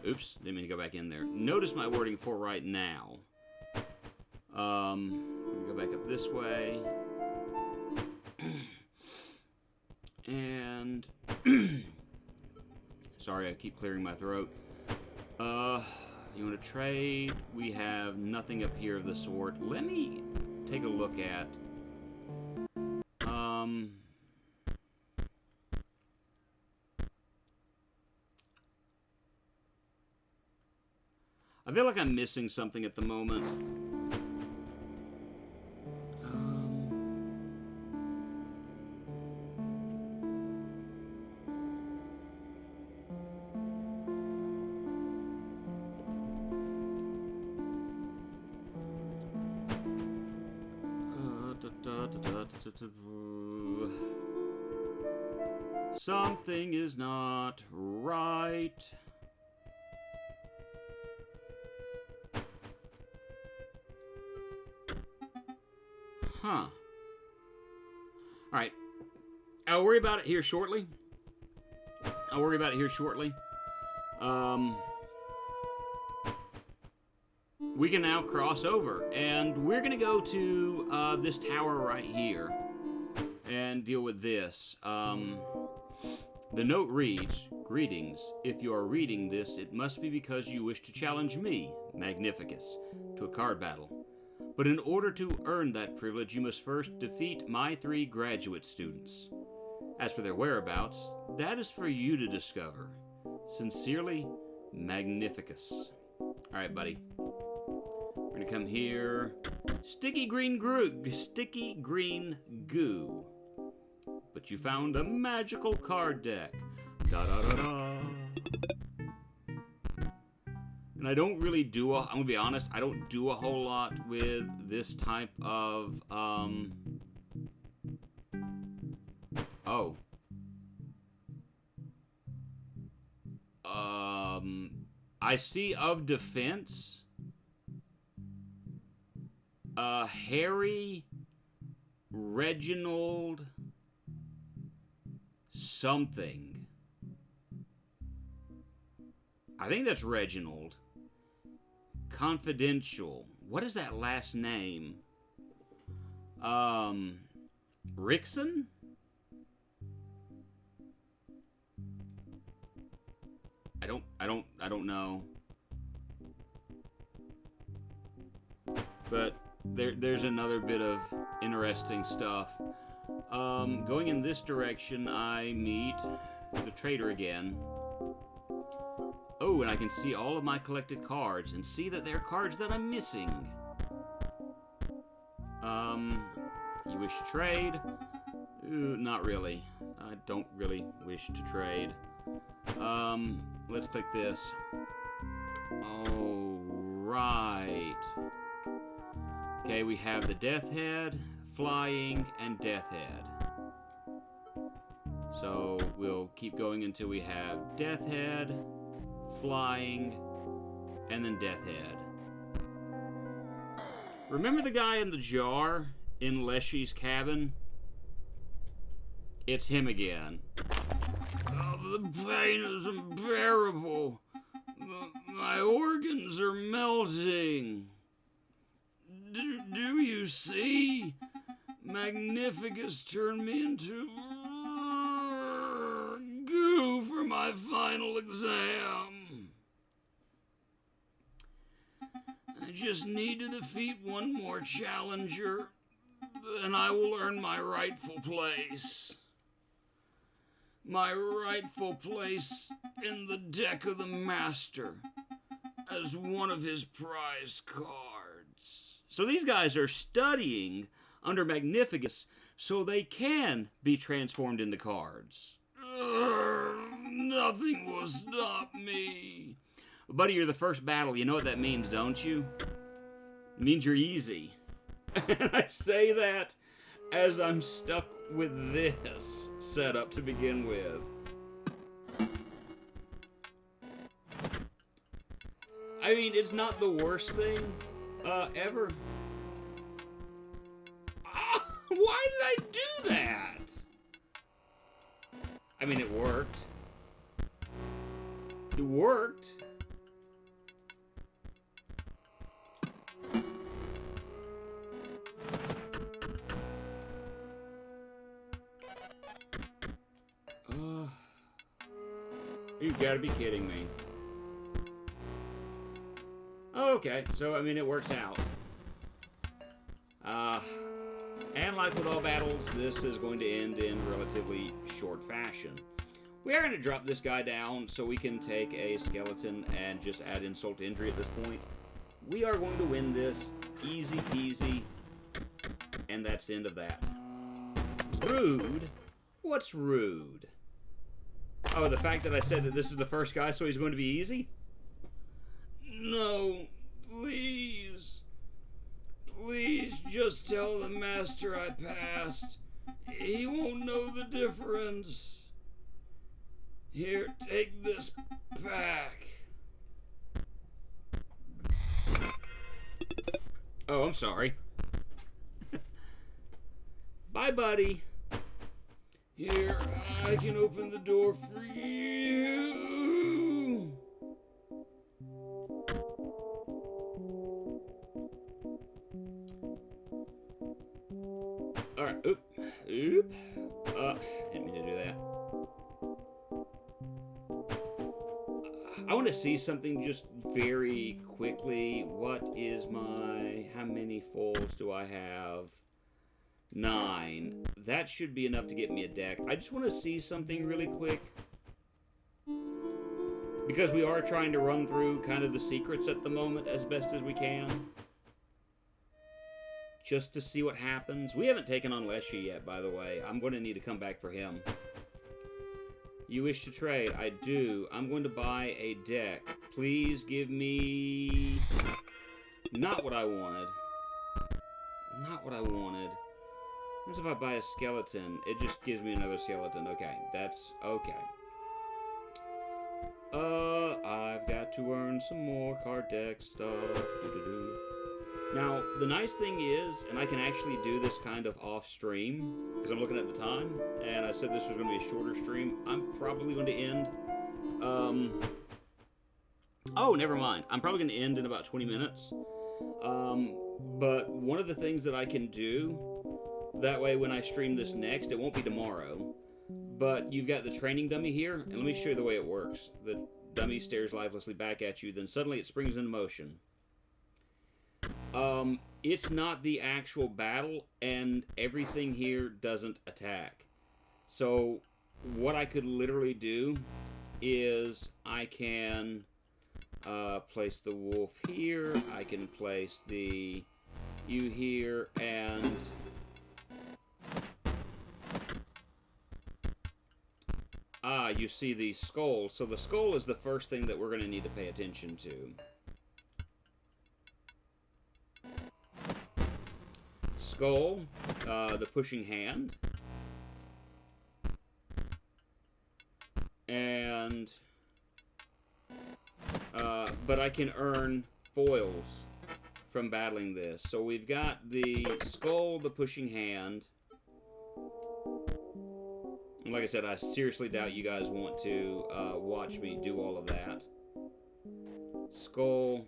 Oops, didn't mean to go back in there. Notice my wording for right now. Let me go back up this way. And sorry, I keep clearing my throat. You want to trade? We have nothing up here of the sort. Let me take a look at I feel like I'm missing something at the moment. Something is not right. Huh. Alright. I'll worry about it here shortly. We can now cross over, and we're going to go to this tower right here and deal with this. The note reads, "Greetings. If you are reading this, it must be because you wish to challenge me, Magnificus, to a card battle. But in order to earn that privilege, you must first defeat my 3 graduate students. As for their whereabouts, that is for you to discover. Sincerely, Magnificus." Alright, buddy. We're gonna come here. Sticky green goo. But you found a magical card deck. Da da da da. And I don't really do I'm gonna be honest, I don't do a whole lot with this type of I see of defense. Harry Reginald something. I think that's Reginald. Confidential. What is that last name? Rickson? I don't know. But there's another bit of interesting stuff. Going in this direction, I meet the trader again. Oh, and I can see all of my collected cards and see that there are cards that I'm missing. You wish to trade? Not really. I don't really wish to trade. Let's click this. Oh, right. Okay, we have the Death Head, Flying, and Death Head. So we'll keep going until we have Death Head, Flying, and then Death Head. Remember the guy in the jar in Leshy's cabin? It's him again. Oh, the pain is unbearable. My organs are melting. Do you see? Magnificus turned me into goo for my final exam. I just need to defeat one more challenger, and I will earn my rightful place. My rightful place in the deck of the Master as one of his prize cards. So these guys are studying under Magnificus so they can be transformed into cards. Nothing will stop me. Buddy, you're the first battle. You know what that means, don't you? It means you're easy. And I say that as I'm stuck with this setup to begin with. I mean, it's not the worst thing ever. Why did I do that? I mean, it worked. It worked. You gotta be kidding me. Okay, so, I mean, it works out. And like with all battles, this is going to end in relatively short fashion. We are going to drop this guy down so we can take a skeleton and just add insult to injury at this point. We are going to win this easy peasy, and that's the end of that. Rude? What's rude? Oh, the fact that I said that this is the first guy, so he's going to be easy? No, please. Please just tell the master I passed. He won't know the difference. Here, take this pack. Oh, I'm sorry. Bye, buddy. Here, I can open the door for you. Alright, oop. Didn't mean to do that. I want to see something just very quickly. What is my... How many fulls do I have? 9. That should be enough to get me a deck. I just want to see something really quick. Because we are trying to run through kind of the secrets at the moment as best as we can. Just to see what happens. We haven't taken on Leshy yet, by the way. I'm going to need to come back for him. You wish to trade? I do. I'm going to buy a deck. Please give me... Not what I wanted. Not what I wanted. What if I buy a skeleton? It just gives me another skeleton. Okay, that's okay. I've got to earn some more card deck stuff. Now, the nice thing is, and I can actually do this kind of off stream, because I'm looking at the time, and I said this was going to be a shorter stream. I'm probably going to end, oh, never mind. I'm probably going to end in about 20 minutes. But one of the things that I can do, that way when I stream this next, it won't be tomorrow, but you've got the training dummy here, and let me show you the way it works. The dummy stares lifelessly back at you, then suddenly it springs into motion. It's not the actual battle, and everything here doesn't attack. So, what I could literally do is I can place the wolf here, I can place the you here, and you see the skull. So the skull is the first thing that we're going to need to pay attention to. Skull, the pushing hand, and but I can earn foils from battling this. So we've got the skull, the pushing hand, and like I said, I seriously doubt you guys want to watch me do all of that. Skull,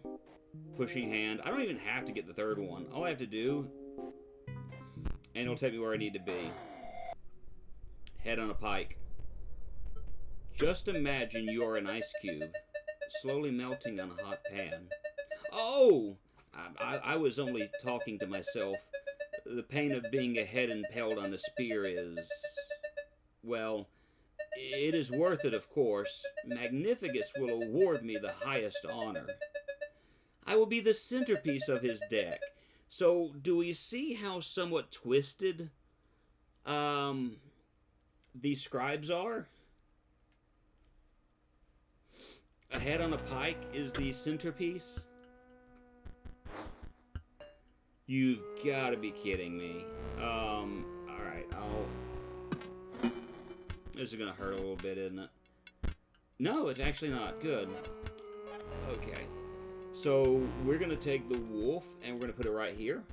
pushing hand. I don't even have to get the third one. All I have to do, and it'll take me where I need to be. Head on a pike. Just imagine you are an ice cube, slowly melting on a hot pan. Oh! I was only talking to myself. The pain of being a head impaled on a spear is... Well, it is worth it, of course. Magnificus will award me the highest honor. I will be the centerpiece of his deck. So, do we see how somewhat twisted these scribes are? A head on a pike is the centerpiece? You've got to be kidding me. Alright, This is going to hurt a little bit, isn't it? No, it's actually not. Good. Okay. So, we're going to take the wolf, and we're going to put it right here.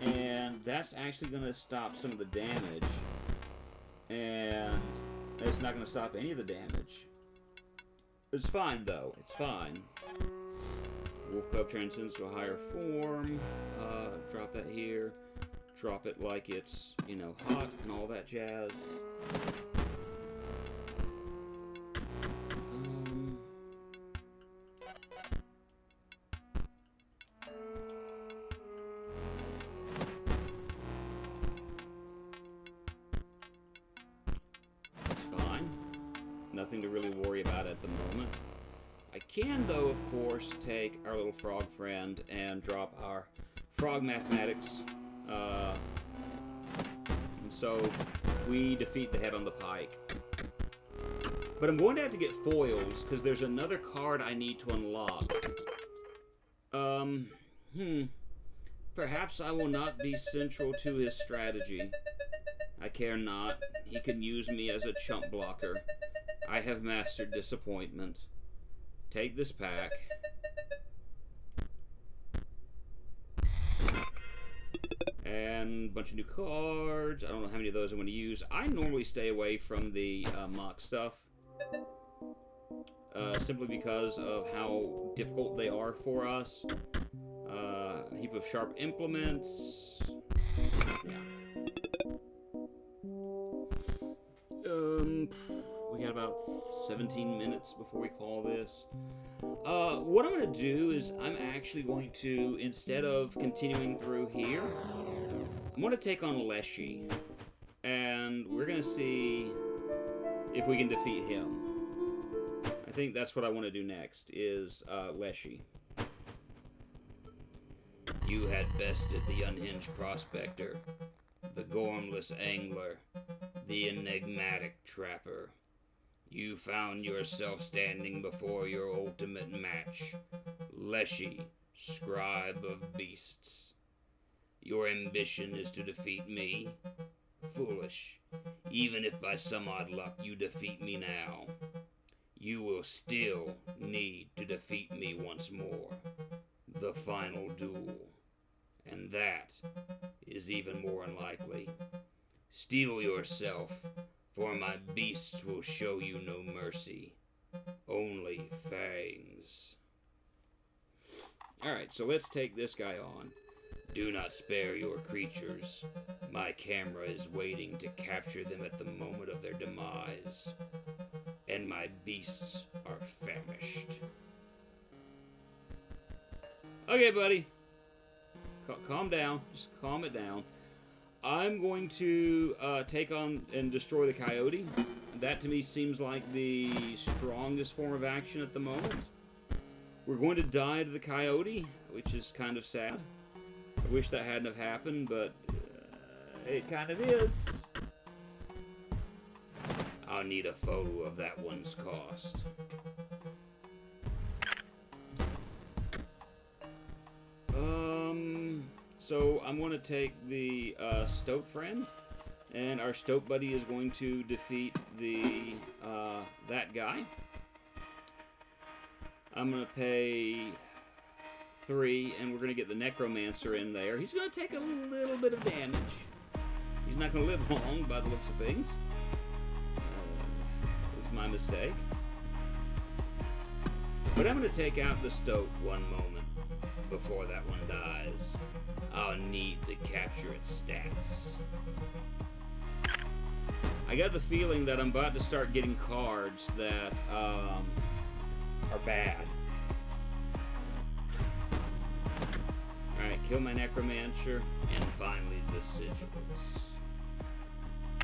And that's actually going to stop some of the damage. And it's not going to stop any of the damage. It's fine, though. It's fine. Wolf Cub transcends to a higher form. Drop that here. Drop it like it's, you know, hot and all that jazz. It's fine. nothing to really worry about at the moment. I can, though, of course, take our little frog friend and drop our frog mathematics. And so we defeat the head on the pike. But I'm going to have to get foils, because there's another card I need to unlock. Perhaps I will not be central to his strategy. I care not. He can use me as a chump blocker. I have mastered disappointment. Take this pack. And a bunch of new cards. I don't know how many of those I'm going to use. I normally stay away from the mock stuff. Simply because of how difficult they are for us. A heap of sharp implements. Yeah. We got about 17 minutes before we call this. What I'm going to do is I'm actually going to, instead of continuing through here, I'm going to take on Leshy. And we're going to see if we can defeat him. I think that's what I want to do next, is Leshy. You had bested the unhinged prospector, the gormless angler, the enigmatic trapper. You found yourself standing before your ultimate match, Leshy, scribe of beasts. Your ambition is to defeat me? Foolish. Even if by some odd luck you defeat me now, you will still need to defeat me once more. The final duel. And that is even more unlikely. Steel yourself, for my beasts will show you no mercy. Only fangs. Alright, so let's take this guy on. Do not spare your creatures. My camera is waiting to capture them at the moment of their demise. And my beasts are famished. Okay, buddy. Calm down. Just calm it down. I'm going to take on and destroy the coyote. That to me seems like the strongest form of action at the moment. We're going to die to the coyote, which is kind of sad. I wish that hadn't have happened, but it kind of is. I'll need a photo of that one's cost. So I'm going to take the Stoat friend, and our Stoat buddy is going to defeat the that guy. I'm going to pay 3, and we're going to get the Necromancer in there. He's going to take a little bit of damage. He's not going to live long by the looks of things. It was my mistake. But I'm going to take out the Stoat one moment before that one dies. I'll need to capture its stats. I got the feeling that I'm about to start getting cards that are bad. Alright, kill my Necromancer, and finally the Sigils.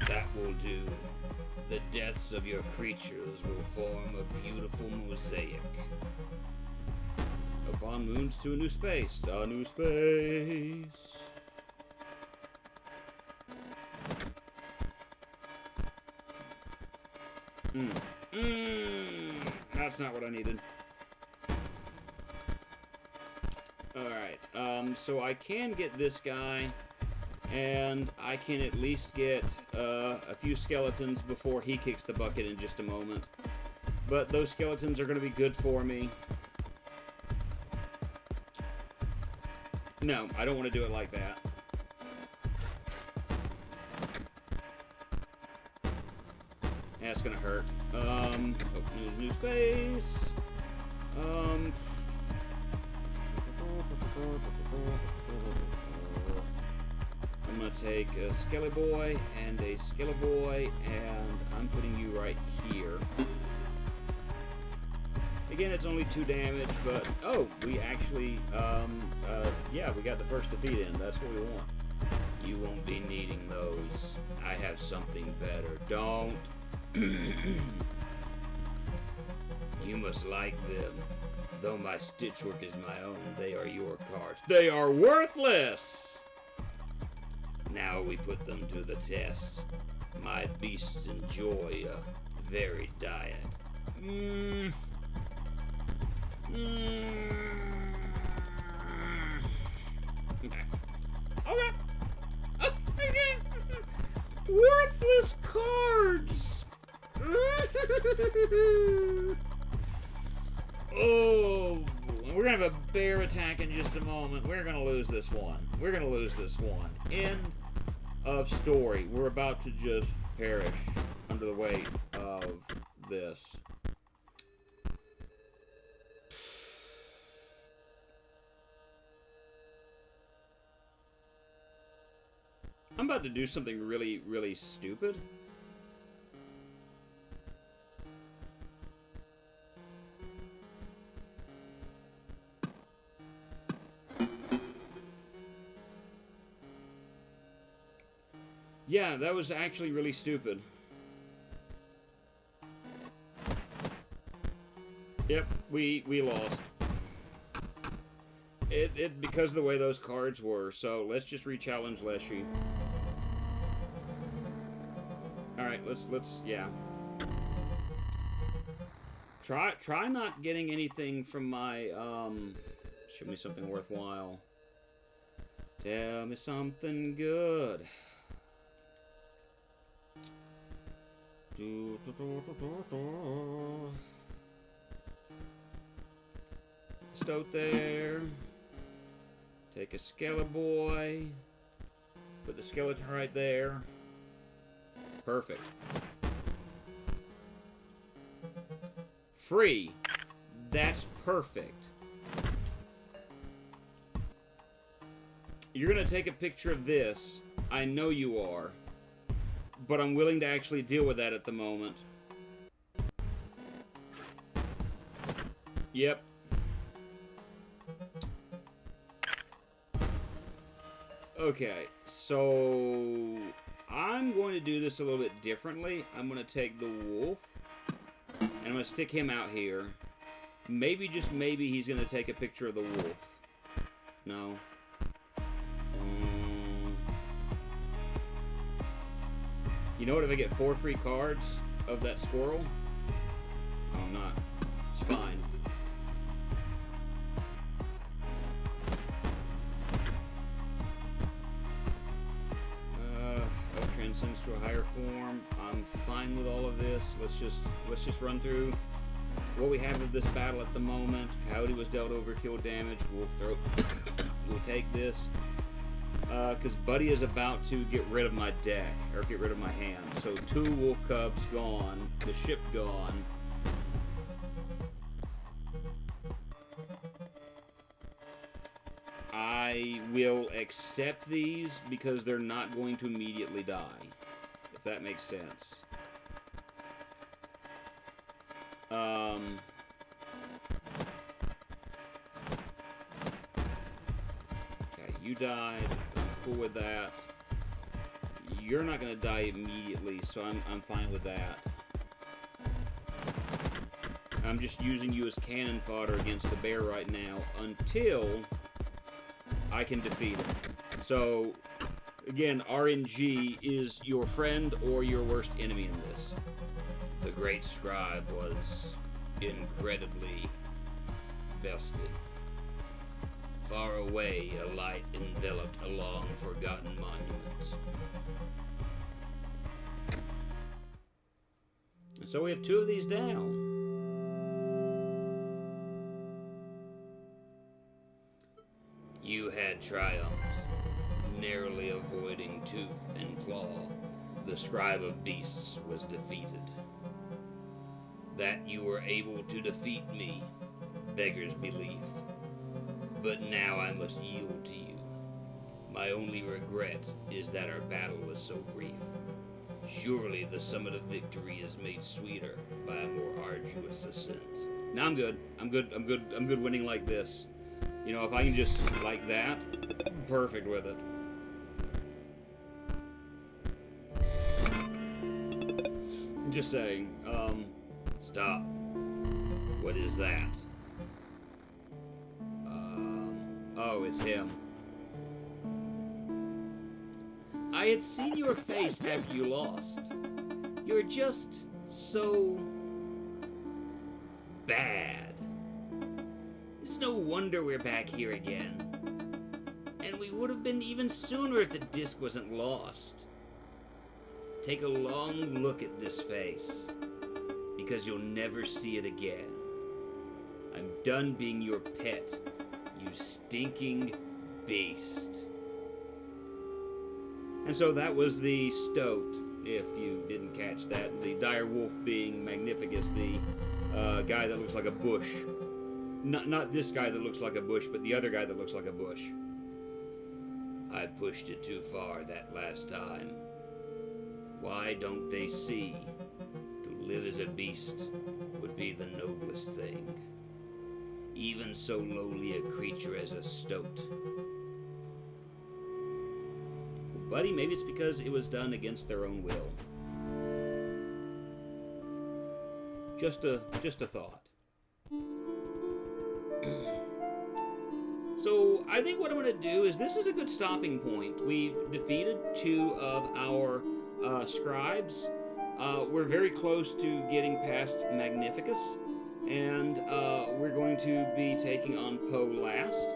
That will do. The deaths of your creatures will form a beautiful mosaic. Upon moons to a new space. A new space. That's not what I needed. Alright, so I can get this guy, and I can at least get a few skeletons before he kicks the bucket in just a moment. But those skeletons are going to be good for me. No, I don't want to do it like that. That's gonna hurt. Open new space. I'm gonna take a Skelly Boy and a Skelly Boy, and I'm putting you right here. Again, it's only 2 damage, but oh, we actually, yeah, we got the first defeat in. That's what we want. You won't be needing those. I have something better. Don't. You must like them. Though my stitchwork is my own, they are your cards. They are worthless! Now we put them to the test. My beasts enjoy a varied diet. Okay. Okay. Worthless cards! Oh, we're gonna have a bear attack in just a moment. We're gonna lose this one. We're gonna lose this one. End of story. We're about to just perish under the weight of this. I'm about to do something really, really stupid. Yeah, that was actually really stupid. Yep, we lost. It because of the way those cards were. So let's just re-challenge Leshy. All right, let's yeah. Try not getting anything from my show me something worthwhile. Tell me something good. Stoat there. Take a Skeleboy. Put the skeleton right there. Perfect. Free. That's perfect. You're gonna take a picture of this. I know you are. But I'm willing to actually deal with that at the moment. Yep. Okay, so I'm going to do this a little bit differently. I'm going to take the wolf, and I'm going to stick him out here. Maybe, just maybe, he's going to take a picture of the wolf. No. You know what, if I get 4 free cards of that squirrel? No, I'm not. It's fine. Transcends to a higher form. I'm fine with all of this. Let's just run through what we have of this battle at the moment. Coyote was dealt overkill damage. Wolf throat. We'll take this. Because Buddy is about to get rid of my deck, or get rid of my hand. So 2 wolf cubs gone, the ship gone. I will accept these because they're not going to immediately die, if that makes sense. Okay, you died. I'm cool with that. You're not going to die immediately, so I'm fine with that. I'm just using you as cannon fodder against the bear right now until I can defeat him. So, again, RNG is your friend or your worst enemy in this. The great scribe was incredibly bested. Far away, a light enveloped a long forgotten monument. And so we have 2 of these down. You had triumphed, narrowly avoiding tooth and claw. The scribe of beasts was defeated. That you were able to defeat me beggars belief. But now I must yield to you. My only regret is that our battle was so brief. Surely the summit of victory is made sweeter by a more arduous ascent. Now I'm good. I'm good winning like this. You know, if I can just, like that, perfect with it. I'm just saying, stop. What is that? Oh, it's him. I had seen your face after you lost. You're just so bad. It's no wonder we're back here again. And we would have been even sooner if the disc wasn't lost. Take a long look at this face, because you'll never see it again. I'm done being your pet, you stinking beast. And so that was the Stoat, if you didn't catch that. The dire wolf being Magnificus, the guy that looks like a bush. Not this guy that looks like a bush, but the other guy that looks like a bush. I pushed it too far that last time. Why don't they see? To live as a beast would be the noblest thing. Even so lowly a creature as a Stoat. Buddy, maybe it's because it was done against their own will. Just a thought. So, I think what I'm going to do is, this is a good stopping point. We've defeated 2 of our scribes. We're very close to getting past Magnificus. And we're going to be taking on Poe last.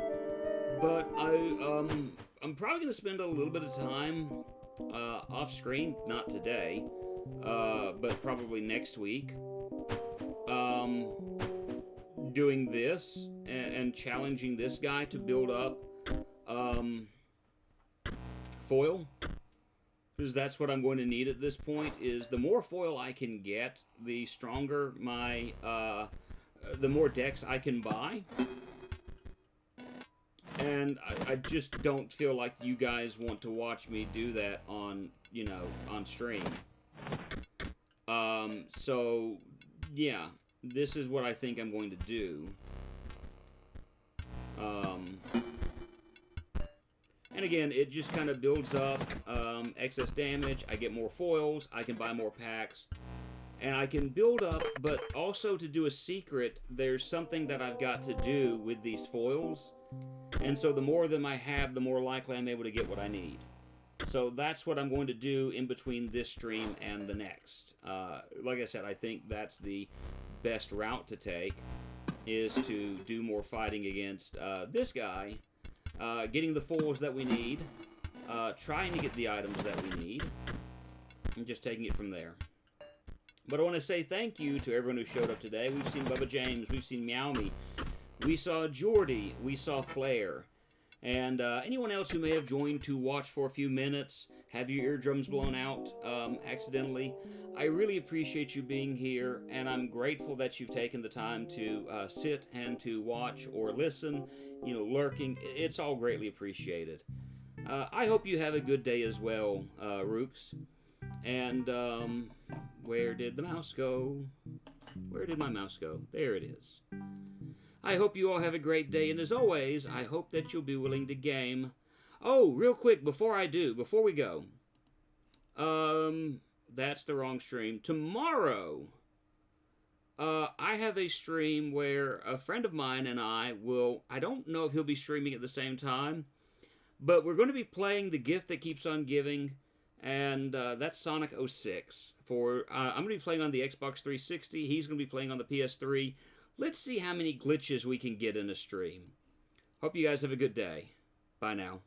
But I'm probably going to spend a little bit of time off screen, not today, but probably next week, doing this and challenging this guy to build up foil, because that's what I'm going to need at this point. Is the more foil I can get, the stronger my the more decks I can buy. And I just don't feel like you guys want to watch me do that on, on stream. So, yeah, this is what I think I'm going to do. And again, it just kind of builds up excess damage. I get more foils. I can buy more packs. And I can build up, but also to do a secret, there's something that I've got to do with these foils. And so the more of them I have, the more likely I'm able to get what I need. So that's what I'm going to do in between this stream and the next. Like I said, I think that's the best route to take, is to do more fighting against this guy, getting the foils that we need, trying to get the items that we need, and just taking it from there. But I want to say thank you to everyone who showed up today. We've seen Bubba James, we've seen Meowme, we saw Jordy, we saw Claire, and anyone else who may have joined to watch for a few minutes, have your eardrums blown out accidentally. I really appreciate you being here, and I'm grateful that you've taken the time to sit and to watch or listen, lurking. It's all greatly appreciated. I hope you have a good day as well, Rooks. And, where did the mouse go? Where did my mouse go? There it is. I hope you all have a great day, and as always, I hope that you'll be willing to game. Oh, real quick, before we go, that's the wrong stream. Tomorrow, I have a stream where a friend of mine and I don't know if he'll be streaming at the same time, but we're going to be playing The Gift That Keeps On Giving, and that's Sonic 06. I'm going to be playing on the Xbox 360, he's going to be playing on the PS3. Let's see how many glitches we can get in a stream. Hope you guys have a good day. Bye now.